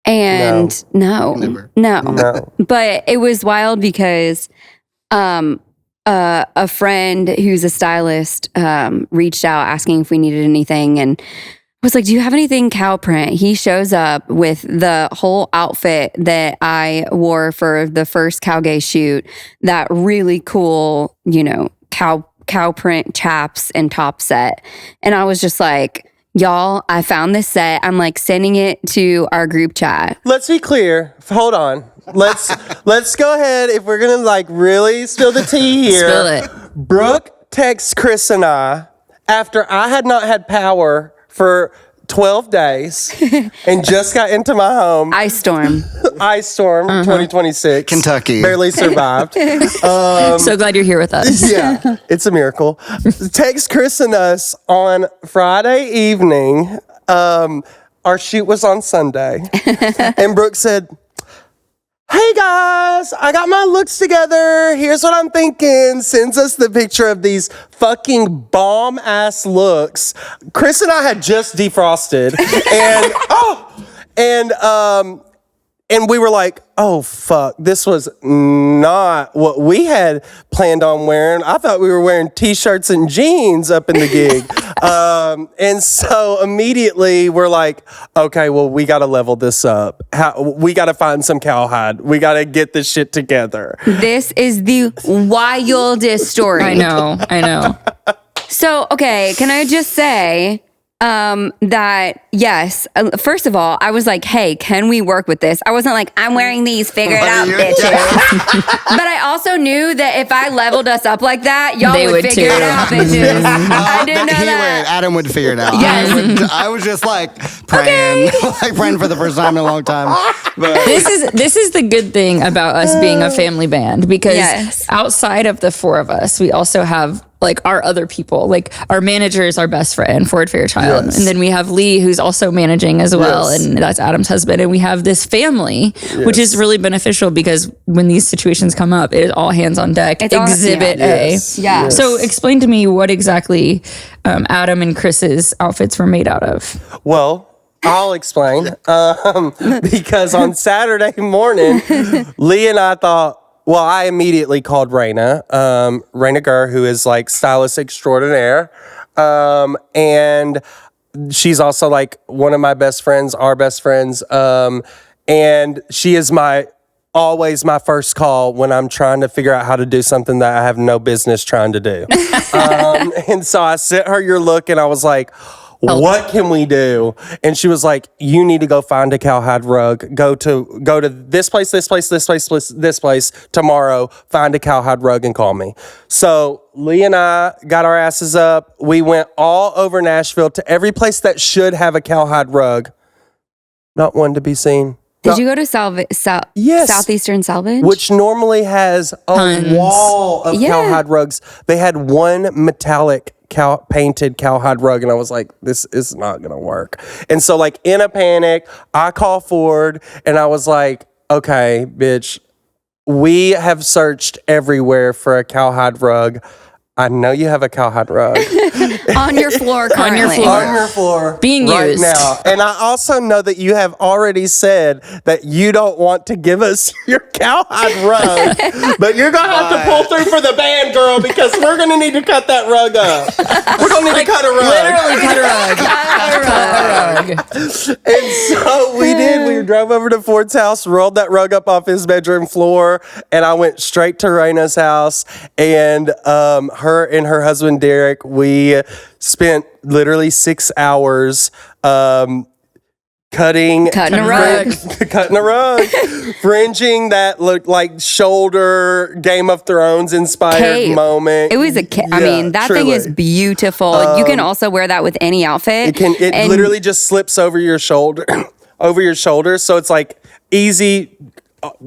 And no. But it was wild because a friend who's a stylist reached out asking if we needed anything, and was like, do you have anything cow print? He shows up with the whole outfit that I wore for the first Cowgay shoot, that really cool, cow print chaps and top set. And I was just like, y'all, I found this set. I'm like sending it to our group chat.
Let's be clear. Hold on. Let's go ahead. If we're going to like really spill the tea here.
Spill it.
Brooke texts Chris and I after I had not had power for 12 days and just got into my home.
Ice storm
2026.
Kentucky.
Barely survived.
So glad you're here with us.
Yeah, it's a miracle. Text Chris and us on Friday evening. Our shoot was on Sunday. And Brooke said, hey guys, I got my looks together. Here's what I'm thinking. Sends us the picture of these fucking bomb ass looks. Chris and I had just defrosted, and we were like, oh fuck, this was not what we had planned on wearing. I thought we were wearing t-shirts and jeans up in the gig. And so immediately we're like, okay, well, we got to level this up. We got to find some cowhide. We got to get this shit together.
This is the wildest story.
I know.
So, okay, can I just say that, yes, first of all, I was like, hey, can we work with this? I wasn't like, I'm wearing these, figure it out, bitches. But I also knew that if I leveled us up like that, y'all would figure it out, bitches. I didn't know that.
Adam would figure it out.
Yes.
I was just like praying, praying for the first time in a long time. But
This is the good thing about us being a family band, because outside of the 4 of us, we also have like our other people. Like our manager is our best friend, Ford Fairchild.
Yes.
And then we have Lee, who's also managing as well.
Yes.
And that's Adam's husband. And we have this family, which is really beneficial because when these situations come up, it is all hands on deck.
It's all-
Exhibit A.
Yeah.
So explain to me what exactly Adam and Chris's outfits were made out of.
Well, I'll explain. Because on Saturday morning, Lee and I thought, well, I immediately called Raina, Raina Gurr, who is like stylist extraordinaire. And she's also like one of my best friends, our best friends. And she is always my first call when I'm trying to figure out how to do something that I have no business trying to do. And so I sent her your look and I was like, what can we do? And she was like, you need to go find a cowhide rug. Go to this place tomorrow, find a cowhide rug and call me. So Lee and I got our asses up. We went all over Nashville to every place that should have a cowhide rug. Not one to be seen.
Did you go to Southeastern Salvage?
Which normally has a wall of cowhide rugs. They had one metallic painted cowhide rug, and I was like, this is not gonna work. And so like in a panic, I call Ford and I was like, okay, bitch, we have searched everywhere for a cowhide rug. I know you have a cowhide rug.
On your floor currently.
On your floor.
Being
right
used.
now. And I also know that you have already said that you don't want to give us your cowhide rug. But you're going to have to pull through for the band, girl, because we're going to need to cut that rug up. We're going to need to cut a rug.
Literally cut a rug.
And so we did. We drove over to Ford's house, rolled that rug up off his bedroom floor, and I went straight to Raina's house. And her and her husband Derek, we spent literally 6 hours cutting
a rug.
cutting a rug, fringing that looked like shoulder Game of Thrones inspired
Cape.
moment.
It was I mean, that thing is beautiful. Like, you can also wear that with any outfit.
It literally just slips over your shoulder, so it's like easy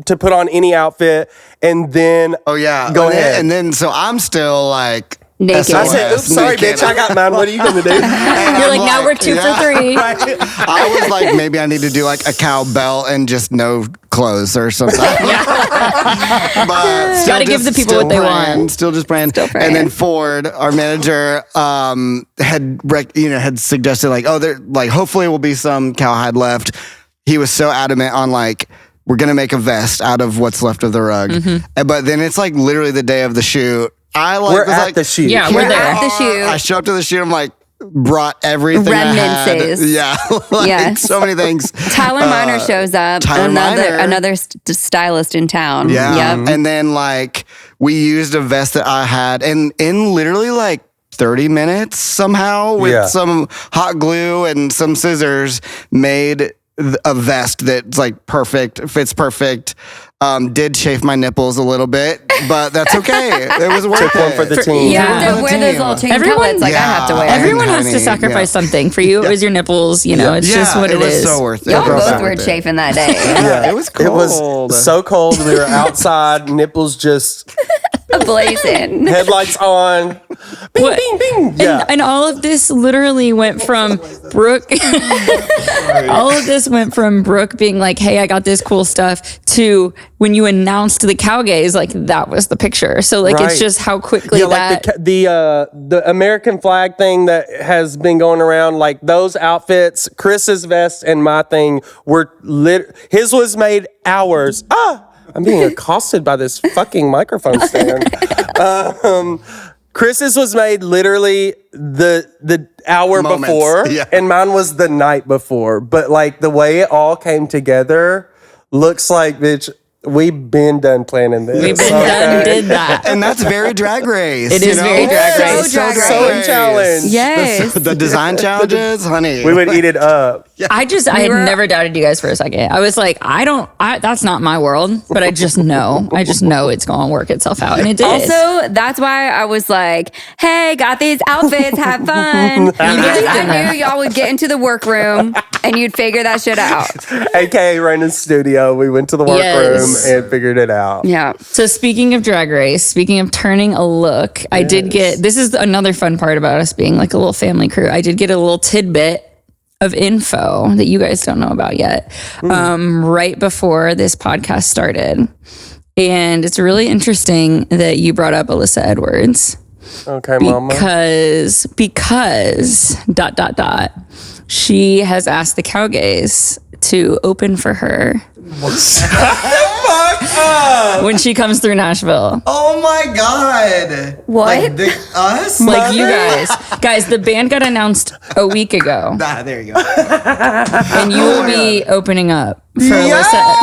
to put on any outfit. And then
go ahead. And then so I'm still like
naked.
I said, oops, sorry, bitch, I got mine. What are you gonna do?
You're like, now we're 2 for 3.
I was like, maybe I need to do like a cowbell and just no clothes or something. But still
Gotta give the people what they want.
Still just praying. And then Ford, our manager, had suggested like, there like hopefully will be some cowhide left. He was so adamant on like, we're going to make a vest out of what's left of the rug. But then it's like literally the day of the shoot.
We're at the shoot.
Yeah, we're there.
At the shoot.
I show up to the shoot. I'm like, brought everything I had.
Remnances.
Yeah.
Yes.
So many things.
Tyler Miner shows up. Another stylist in town.
Yeah.
Yep.
And then like we used a vest that I had and in literally like 30 minutes somehow with some hot glue and some scissors made a vest that's like perfect, fits perfect. Did chafe my nipples a little bit, but that's okay. It was worth
Took one for the team.
You
Yeah.
have to wear those little chain cutlets like I have to wear.
Everyone has to
honey,
sacrifice something. For you, it was your nipples. You know, it's just what it
was
is.
so worth it.
Y'all
It was
both
so
were
worth it.
chafing that day.
Yeah,
It was cold.
It was so cold. We were outside, nipples just
Blazing.
headlights on. Bing,
What?
bing, bing. Yeah.
And all of this literally went from Brooke. All of this went from Brooke being like, "Hey, I got this cool stuff," to when you announced the Cowgays, like that was the picture. So like
Right.
it's just how quickly
like the American flag thing that has been going around, like those outfits, Chris's vest and my thing were his was made hours. I'm being accosted by this fucking microphone stand. Chris's was made literally the hour
Moments.
before,
Yeah.
and mine was the night before. But like the way it all came together looks like, bitch, we've been done planning this.
we've been done did that.
And that's very Drag Race.
It is very Drag Race.
So Drag
Sewing
Race.
challenge.
Yes.
The design challenges, honey.
We would eat it up.
I had never doubted you guys for a second. I was like, that's not my world, but I just know it's going to work itself out. And it did.
Also, that's why I was like, hey, got these outfits, have fun. Because I knew y'all would get into the workroom and you'd figure that shit out.
AKA Raina's studio. We went to the workroom and figured it out.
Yeah.
So speaking of Drag Race, speaking of turning a look, I did get, this is another fun part about us being like a little family crew. I did get a little tidbit of info that you guys don't know about yet, right before this podcast started. And it's really interesting that you brought up Alyssa Edwards.
Okay, mama.
Because she has asked the Cowgays to open for her when she comes through Nashville.
Oh my God.
What?
Like us?
Like you guys, the band got announced a week ago,
There you go.
and you will be opening up for Alyssa.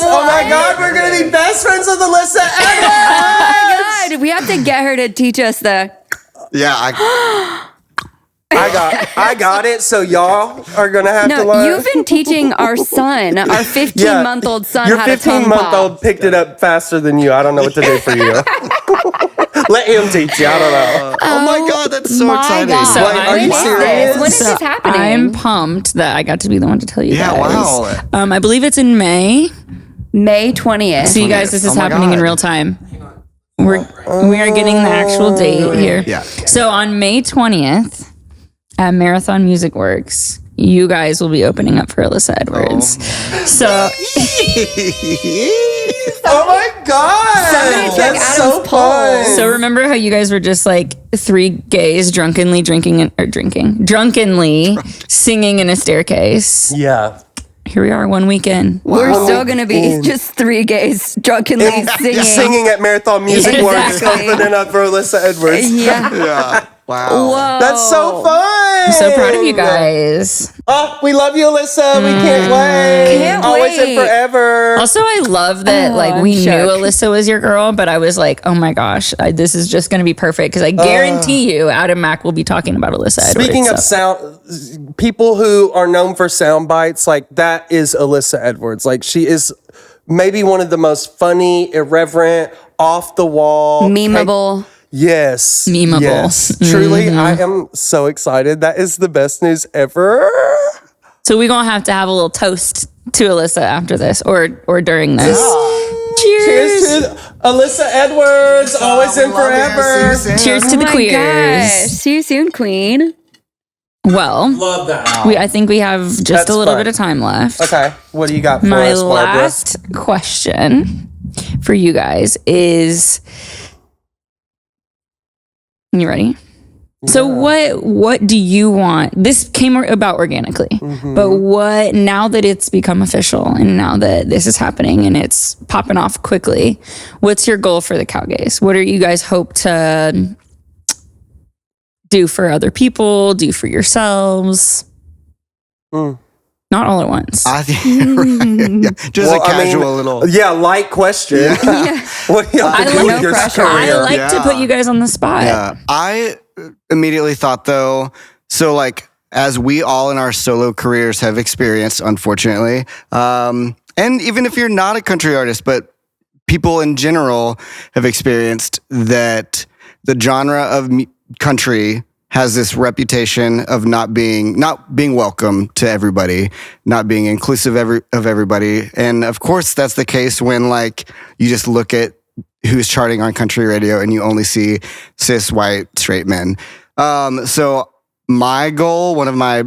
Oh my God, we're going to be best friends with Alyssa Edwards.
Oh my God, we have to get her to teach us the.
Yeah.
I got it. So y'all are going to have to
No,
learn.
you've been teaching our son, our 15-month-old son,
Your
how to tongue
15-month-old
pop.
picked it up faster than you. I don't know what to do for you. Let him teach you. I don't know.
Oh my God, that's so
My
exciting.
God.
So
Wait, are you
When is
serious?
this? When is this happening?
I'm pumped that I got to be the one to tell you
Yeah,
guys.
wow.
I believe it's in May.
May 20th.
So you guys, this is
Oh my
happening in
God.
real time. We are getting the actual date here.
Yeah.
So on May 20th at Marathon Music Works, you guys will be opening up for Alyssa Edwards. So
Oh my God.
Somebody check
That's
Adam's
so
poll.
fun.
So remember how you guys were just like three gays drunkenly singing in a staircase?
Yeah.
Here we are 1 weekend.
We're still going to be just three gays drunkenly singing.
Singing at Marathon Music Works,
Exactly.
opening up for Alyssa Edwards.
Yeah.
Yeah. Wow.
Whoa.
That's so fun.
I'm so proud of you guys.
Oh, we love you, Alyssa. We can't wait.
Can't
Always
wait.
and forever.
Also, I love that
I'm
we knew
shook.
Alyssa was your girl, but I was like, oh my gosh, this is just going to be perfect because I guarantee you Adam Mack will be talking about Alyssa Edwards.
Speaking of
so.
sound, people who are known for sound bites, like that is Alyssa Edwards. Like she is maybe one of the most funny, irreverent, off the wall,
Memeable.
Yes.
Memeable.
Yes. Truly, I am so excited. That is the best news ever.
So we're going to have a little toast to Alyssa after this or during this. Cheers.
Cheers to Alyssa Edwards, always and forever.
Cheers to
Oh
the
my
queers.
gosh. See you soon, Queen.
Well,
Love that.
I think we have just
That's
a little
fun.
bit of time left.
Okay, what do you got for
My
us, Barbara?
last question for you guys is, you ready? So what do you want? This came about organically, but what, now that it's become official and now that this is happening and it's popping off quickly, what's your goal for the Cowgays? What do you guys hope to do for other people, do for yourselves? Not all at once.
I think, yeah, just
Well,
a casual little.
Yeah, light question. What do y'all
I
do
like-
with
no
your
pressure.
I
career?
like to put you guys on the spot.
Yeah. I immediately thought though, so like as we all in our solo careers have experienced, unfortunately, and even if you're not a country artist, but people in general have experienced that the genre of country has this reputation of not being welcome to everybody, not being inclusive of everybody. And of course that's the case when like you just look at who's charting on country radio and you only see cis white straight men. So my goal, one of my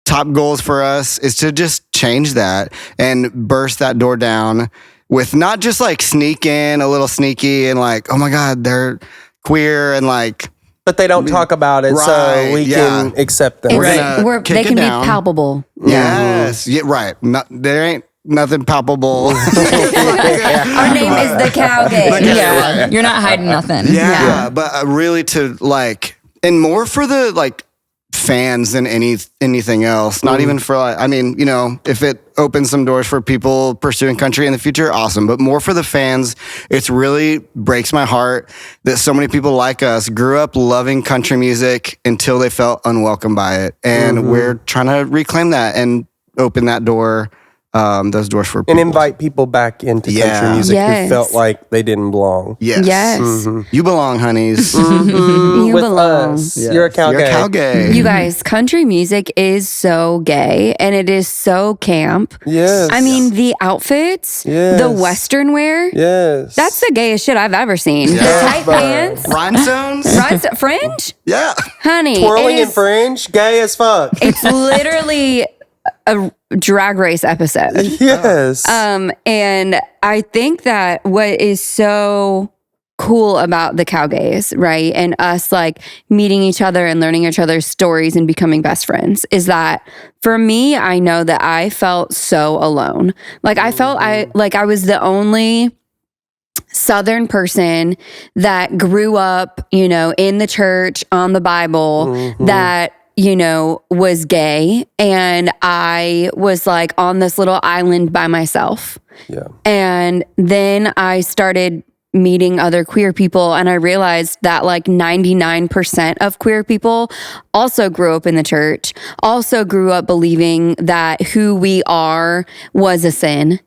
top goals for us is to just change that and burst that door down with not just like sneak in a little sneaky and like, oh my God, they're queer and like,
But they don't talk about it, so
Right,
we
yeah.
can accept them.
We're gonna kick
They
it
can be
down.
palpable.
yes, yeah, right. There ain't nothing palpable.
Our name is the Cowgays.
Yeah, you're not hiding nothing.
Yeah, but really to like, and more for the like fans than anything else. Not even for like, I mean, you know, if it opens some doors for people pursuing country in the future, awesome. But more for the fans, it's really breaks my heart that so many people like us grew up loving country music until they felt unwelcome by it, and we're trying to reclaim that and open that door those doors were
And
people's.
invite people back into
Yeah.
country music
Yes.
who felt like they didn't belong.
Yes.
Yes.
You belong, honeys.
You
With
belong.
us.
Yes.
You're a Cowgay.
You're a Cowgay.
You guys, country music is so gay and it is so camp.
Yes.
I mean, the outfits,
Yes.
the Western wear,
Yes.
that's the gayest shit I've ever seen. The
Yeah.
tight pants,
Rhinestones?
fringe,
Yeah.
honey.
twirling
it
and
is-
fringe, gay as fuck.
It's literally a drag race episode.
Yes.
And I think that what is so cool about the Cowgays, right? And us like meeting each other and learning each other's stories and becoming best friends is that for me, I know that I felt so alone. Like I felt I was the only Southern person that grew up, in the church, on the Bible, that was gay. And I was like on this little island by myself.
Yeah.
And then I started meeting other queer people and I realized that like 99% of queer people also grew up in the church, also grew up believing that who we are was a sin,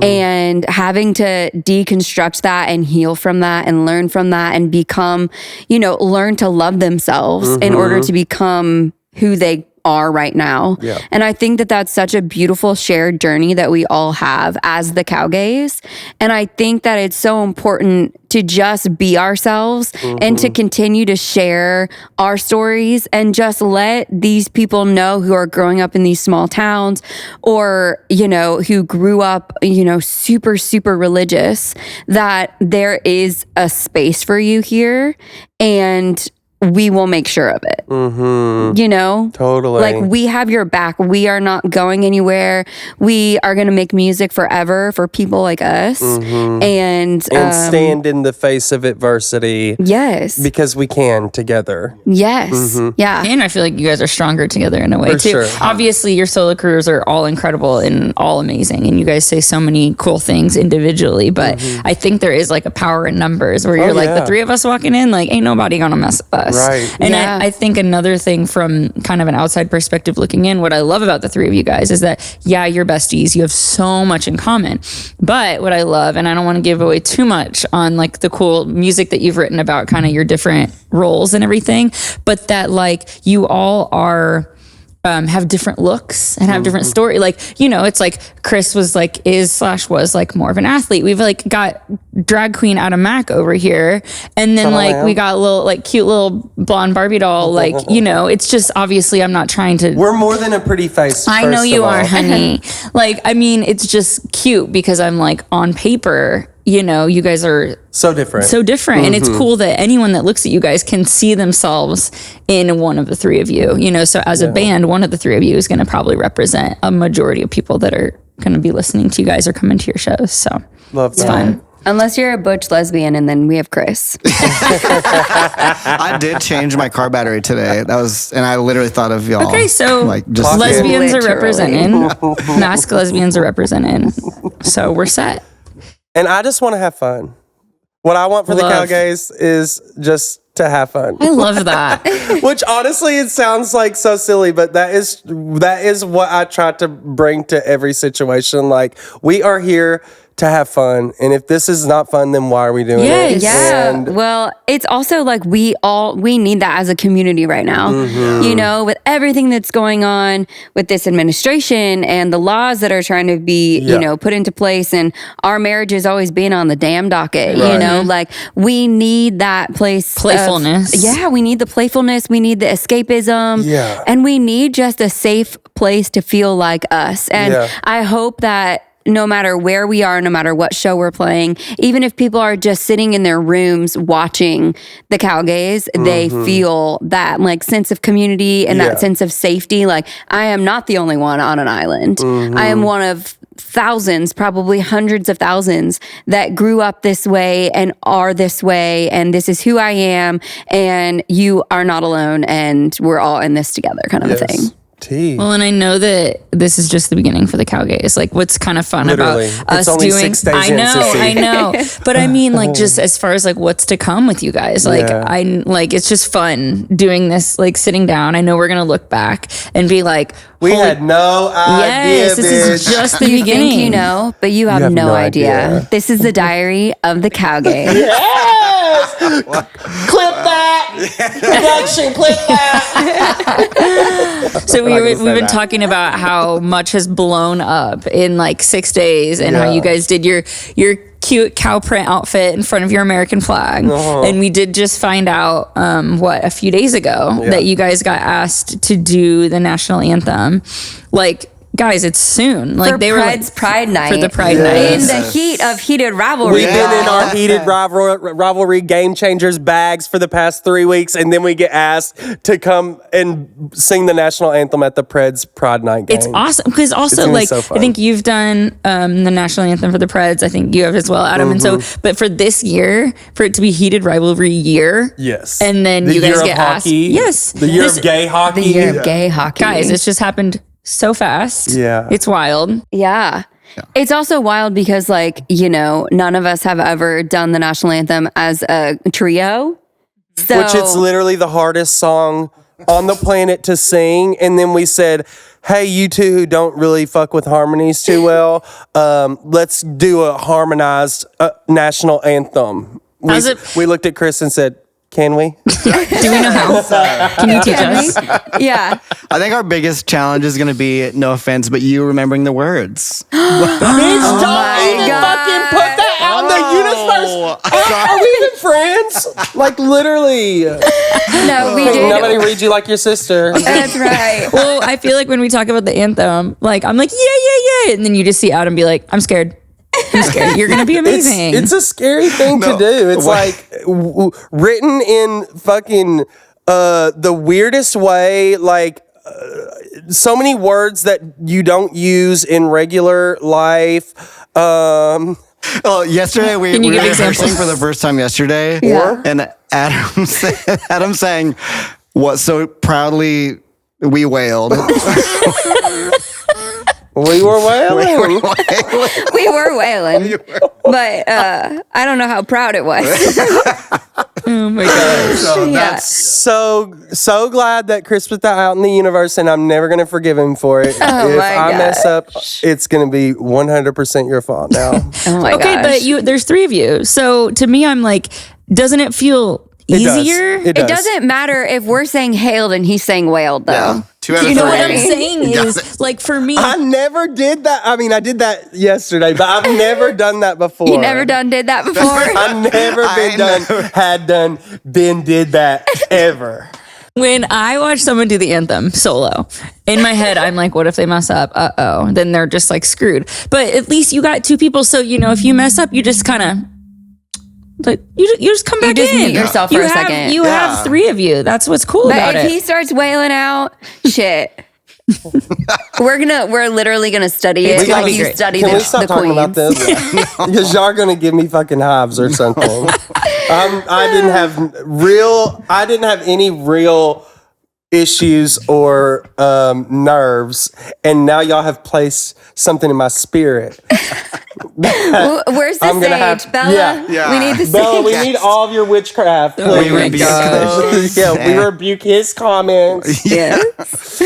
and having to deconstruct that and heal from that and learn from that and become, learn to love themselves in order to become who they are right now.
Yeah.
And I think that that's such a beautiful shared journey that we all have as the Cowgays. And I think that it's so important to just be ourselves and to continue to share our stories and just let these people know who are growing up in these small towns or, who grew up, super, super religious, that there is a space for you here and we will make sure of it.
Totally.
Like we have your back. We are not going anywhere. We are going to make music forever for people like us. And
stand in the face of adversity.
yes.
Because we can together.
Yes. Yeah.
And I feel like you guys are stronger together in a way
For
too.
sure.
Obviously, your solo careers are all incredible and all amazing, and you guys say so many cool things individually. But I think there is like a power in numbers where you're like
yeah.
the three of us walking in, like ain't nobody gonna mess with us.
Right.
And
Yeah.
I think another thing from kind of an outside perspective looking in, what I love about the three of you guys is that you're besties. You have so much in common. But what I love, and I don't want to give away too much on like the cool music that you've written about kind of your different roles and everything, but that like you all are have different looks and have different story. Like, it's like Chris was like was like more of an athlete. We've like got drag queen Adam Mack over here. And then like we got a little like cute little blonde Barbie doll. Like, it's just obviously I'm not trying to.
We're more than a pretty face.
I know
first
you
of all.
are, honey. Like, I mean, it's just cute because I'm like on paper, you guys are
So different.
so different. And it's cool that anyone that looks at you guys can see themselves in one of the three of you, so as a band, one of the three of you is going to probably represent a majority of people that are going to be listening to you guys or coming to your shows. So
Love that.
fun.
Unless you're a butch lesbian and then we have Chris.
I did change my car battery today. And I literally thought of y'all.
Okay, so
like just
lesbians are
Literally.
represented. Mask lesbians are represented. So we're set.
And I just want to have fun. What I want for the
Love.
Cowgays is just to have fun.
I love that.
Which honestly, it sounds like so silly, but that is what I try to bring to every situation. Like, we are here to have fun, and if this is not fun, then why are we doing it?
Yeah.
And
Well, it's also like we need that as a community right now. With everything that's going on with this administration and the laws that are trying to be, put into place, and our marriage is always being on the damn docket, like we need that place of-
Playfulness.
we need the playfulness, we need the escapism,
Yeah.
and we need just a safe place to feel like us. And
Yeah.
I hope that no matter where we are, no matter what show we're playing, even if people are just sitting in their rooms watching the Cowgays, they feel that like sense of community and that sense of safety. Like, I am not the only one on an island. I am one of thousands, probably hundreds of thousands, that grew up this way and are this way, and this is who I am, and you are not alone, and we're all in this together, kind of a thing.
Well, and I know that this is just the beginning for the Cowgays. Like, what's kind of fun
Literally.
about us
It's only
doing?
6 days
I
in,
know,
sissy.
I know. But I mean, like, just as far as like what's to come with you guys, like, it's just fun doing this. Like, sitting down. I know we're gonna look back and be like,
We had no idea.
yes, this is just the
You
beginning.
think you know, but you have no idea. This is the diary of the Cowgays.
Yes! Clip that! Production, clip that!
So we've been talking about how much has blown up in like 6 days, and how you guys did your cute cow print outfit in front of your American flag. And we did just find out a few days ago that you guys got asked to do the national anthem. Like, guys, it's soon. Like,
For
they
Pride's Pride Night.
for the Pride
In
Night.
the heat of heated rivalry.
We've been in our heated rivalry game changers bags for the past 3 weeks, and then we get asked to come and sing the national anthem at the Preds Pride Night game.
It's awesome because also
gonna be
like
so fun.
I think you've done the national anthem for the Preds. I think you have as well, Adam. And so, but for this year, for it to be heated rivalry year,
Yes.
and then
The
you guys
year
get
of
asked,
hockey,
yes,
the year of gay hockey.
The year of gay hockey.
guys, it's just happened so fast.
Yeah.
it's wild.
Yeah. It's also wild because, like, you know, none of us have ever done the national anthem as a trio. So,
Which it's literally the hardest song on the planet to sing. And then we said, hey, you two who don't really fuck with harmonies too well, let's do a harmonized national anthem. We looked at Chris and said, can we?
Do we know how? Can you teach us?
yeah.
I think our biggest challenge is going to be, no offense, but you remembering the words.
Bitch, don't even
God.
fucking put that out in the universe. Are we even friends? Like, literally.
No, we did.
Nobody reads you like your sister.
That's right.
Well, I feel like when we talk about the anthem, like I'm like, yeah, and then you just see Adam be like, I'm scared. You're gonna be amazing.
It's a scary thing to do. It's like written in fucking the weirdest way, like so many words that you don't use in regular life.
Well, yesterday we
Can you
were
give examples?
rehearsing for the first time yesterday.
Yeah.
And Adam saying what so proudly we wailed.
We were wailing.
We were wailing. But I don't know how proud it was.
Oh my gosh.
Yeah.
So glad that Chris put that out in the universe, and I'm never gonna forgive him for it.
Oh
if
my
I mess up, it's gonna be 100% your fault now.
Oh my
Okay,
gosh.
but there's 3 of you. So to me, I'm like, doesn't it feel
It does.
easier?
It does.
It doesn't matter if we're saying hailed and he's saying wailed, though.
Yeah. 2 out of
You know
3.
what
What I'm
Right.
saying
Got
is,
it.
like, for me,
I never did that. I mean, I did that yesterday, but I've never done that before.
You never did that before?
I've never did that ever.
when I watch someone do the anthem solo, in my head, I'm like, what if they mess up? Uh-oh. Then they're just like screwed. But at least you got 2 people. So, you know, if you mess up, you just kind of, like, you just come back
just
in.
mute yourself for a second.
You have 3 of you. That's what's cool about
But if
it.
he starts wailing out, shit. We're literally gonna study it
It's gonna
like
be
you
great.
study
Can we
the
stop talking
queens.
about this? Because y'all are gonna give me fucking hives or something. I didn't have any real issues or nerves, and now y'all have placed something in my spirit.
Where's the
I'm gonna
sage,
have-
Bella?
yeah.
We need the
Bella, we
sage.
need all of your witchcraft.
We
please.
rebuke those.
Yeah, we rebuke his comments.
Yeah. No,
So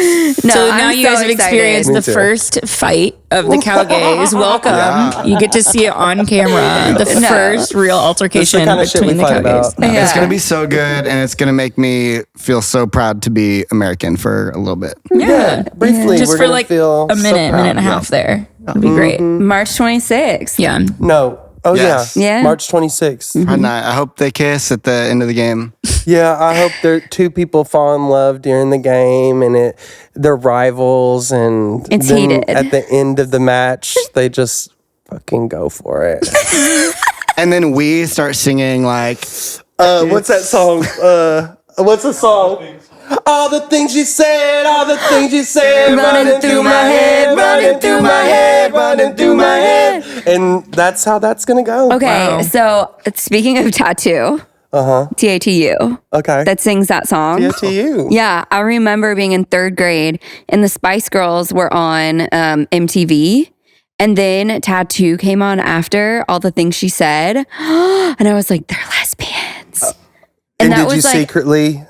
now
I'm
you guys
so
have
excited.
experienced
Me
the
too.
first fight of the Cowgays. Welcome. You get to see it on camera. The first real altercation
kind of shit
between
we
the
fight
Cowgays.
about.
No.
Yeah.
It's going to be so good, and it's going to make me feel so proud to be American for a little bit.
Yeah.
Briefly,
Just
we're
for
gonna
like
feel
a
so
minute,
proud.
minute and a half there. It'd be great.
March 26th.
Yeah.
No. Oh,
Yes.
yeah.
Yeah.
March 26th.
Pride night. I hope they kiss at the end of the game.
Yeah, I hope there 2 people fall in love during the game, and they're rivals, and
It's
then
heated.
at the end of the match, they just fucking go for it.
And then we start singing like,
What's that song? What's the song? All the things you said, running through my head, running through my head, running through my head. And that's how that's gonna go.
Okay,
Wow.
so speaking of tattoo, TATU.
Okay.
That sings that song.
TATU.
Yeah, I remember being in 3rd grade and the Spice Girls were on MTV. And then Tattoo came on after All the Things She Said. And I was like, they're lesbians.
And
that
did
was
you
like,
secretly?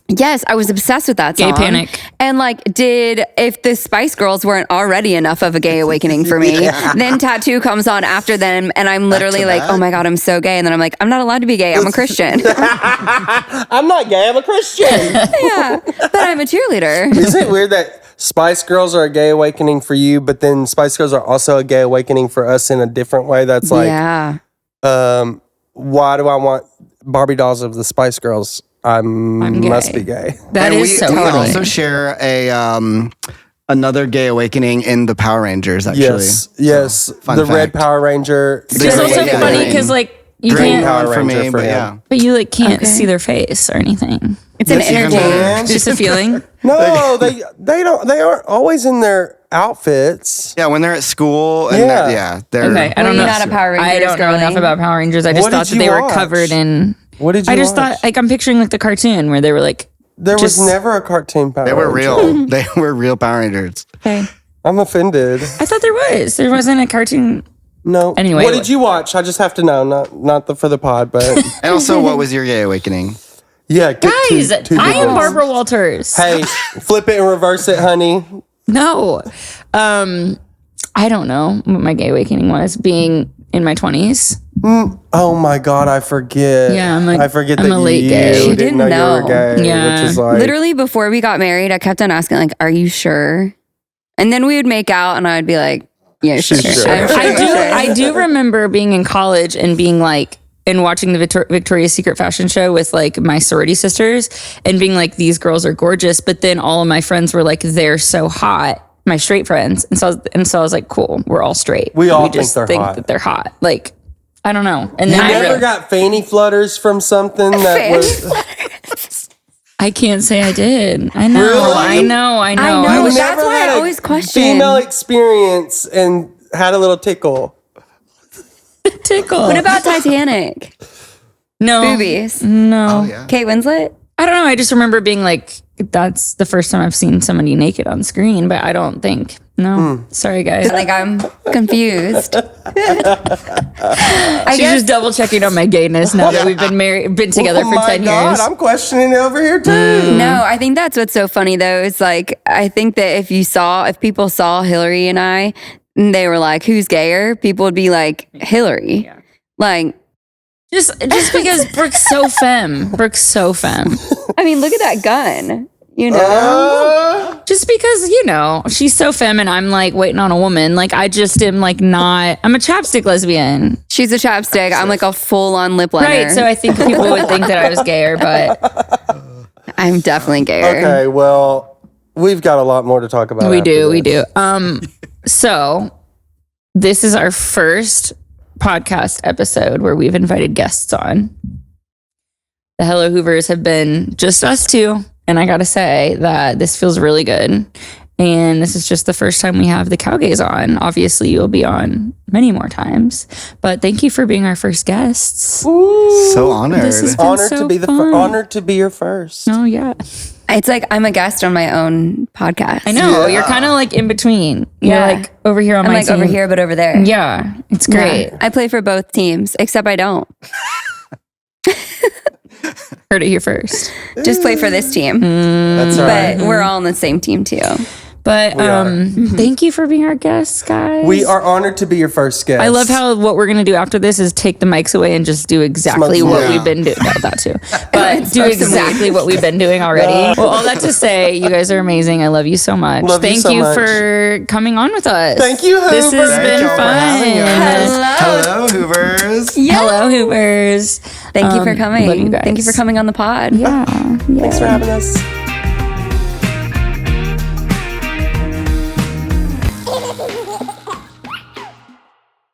Yes, I was obsessed with that song.
Gay panic.
And like, if the Spice Girls weren't already enough of a gay awakening for me, then Tattoo comes on after them, and I'm literally like, oh my God, I'm so gay. And then I'm like, I'm not allowed to be gay. I'm a Christian.
I'm not gay. I'm a Christian.
Yeah, but I'm a cheerleader.
Isn't it weird that Spice Girls are a gay awakening for you, but then Spice Girls are also a gay awakening for us in a different way? That's like,
yeah.
Why do I want Barbie dolls of the Spice Girls? I'm
gay.
Must be gay.
That
And
is so
we
funny.
also share another gay awakening in the Power Rangers, actually.
Yes.
fun
The
fact.
Red Power Ranger.
It's just also
Yeah,
funny
green.
because like you
Green
can't,
Power
for me,
Ranger for
but
him.
yeah.
but you like can't
Okay.
see their face or anything.
It's an
Yes, you
energy.
can.
Just a feeling.
No, they don't. They aren't always in their outfits.
Yeah, when they're at school, and
Yeah.
they're
Okay, I don't
You're
know.
not a Power Rangers
I don't know
girly.
enough about Power Rangers. I just
What
thought
did
that they
you
were
watch?
covered in.
What did you
I just
watch?
thought like I'm picturing like the cartoon where they were like.
There was
just-
never a cartoon Power
They were
Ranger.
real. They were real Power Rangers.
Okay.
I'm offended.
I thought there was. There wasn't a cartoon.
No.
Anyway.
What did you watch? I just have to know. Not for the pod, but
And also, what was your gay awakening?
yeah. Get
Guys,
two
I
big
am
ones.
Barbara Walters.
Hey, flip it and reverse it, honey.
No. I don't know what my gay awakening was, being in my 20s.
Oh my God, I forget.
Yeah,
I forget
I'm
that
a late
you
gay.
didn't
She
didn't
know you
know.
were gay,
Yeah.
which is like
Literally before we got married, I kept on asking like, "Are you sure?" And then we would make out, and I would be like, "Yeah, sure."
She's sure.
I'm sure.
I do remember being in college and being like, and watching the Victoria's Secret fashion show with like my sorority sisters and being like, these girls are gorgeous. But then all of my friends were like, they're so hot. My straight friends. And so I was like, cool, we're all straight.
We all
just
think they're hot.
that they're hot. Like, I don't know. And
You
then
never got fanny flutters from something that was.
I can't say I did. I know.
Really?
I know.
I know.
You
That's
never
why
had
I
a
always question.
female experience and had a little tickle.
Tickle.
What about Titanic?
no
Boobies.
No.
Yeah.
Kate Winslet?
I don't know. I just remember being like, that's the first time I've seen somebody naked on screen, but I don't think. No. Sorry, guys.
Like, I'm confused. I
She's
guess
just double checking on my gayness now that we've been together for 10 years.
I'm questioning it over here too.
no, I think that's what's so funny though. Is like, I think that if people saw Hilary and I, and they were like, who's gayer? People would be like, Hilary. Like,
Just because Brooke's so femme. Brooke's so femme.
I mean, look at that gun. You know?
Just because, she's so femme and I'm like waiting on a woman. Like I just am like not, I'm a chapstick lesbian.
She's a chapstick. I'm like a full on lip liner.
Right. So I think people would think that I was gayer, but
I'm definitely gayer.
Okay, well, we've got a lot more to talk about.
we
after
do.
this.
So this is our first podcast episode where we've invited guests on. The Hello Hoovers have been just us two. And I got to say that this feels really good. And this is just the first time we have the Cowgays on. Obviously, you'll be on many more times. But thank you for being our first guests.
So honored.
This is been
Honored
so
to be
fun.
honored to be your first.
Oh, yeah.
It's like I'm a guest on my own podcast.
I know. You're kind of like in between. You're
Yeah.
like over here on
I'm
my
like
team.
over here, but over there.
Yeah. It's great.
Yeah. I play for both teams, except I don't.
Heard it here first.
Just play for this team.
That's right.
But we're all on the same team too.
But
are.
thank you for being our guests, guys.
We are honored to be your first guest.
I love how what we're gonna do after this is take the mics away and just do exactly
Smoke
what
some
we've been doing. No, that too, but do exactly what we've been doing already. Well, all that to say, you guys are amazing. I love you so much.
Love you
Thank
so
you
much.
for coming on with us.
Thank you,
This
Hoover.
has
Thank
been
y'all for having us.
fun.
Hello, Hoovers.
Hello, Hoovers.
Thank you for coming.
love you guys.
Thank you for coming on the pod.
Yeah.
Thanks for having us.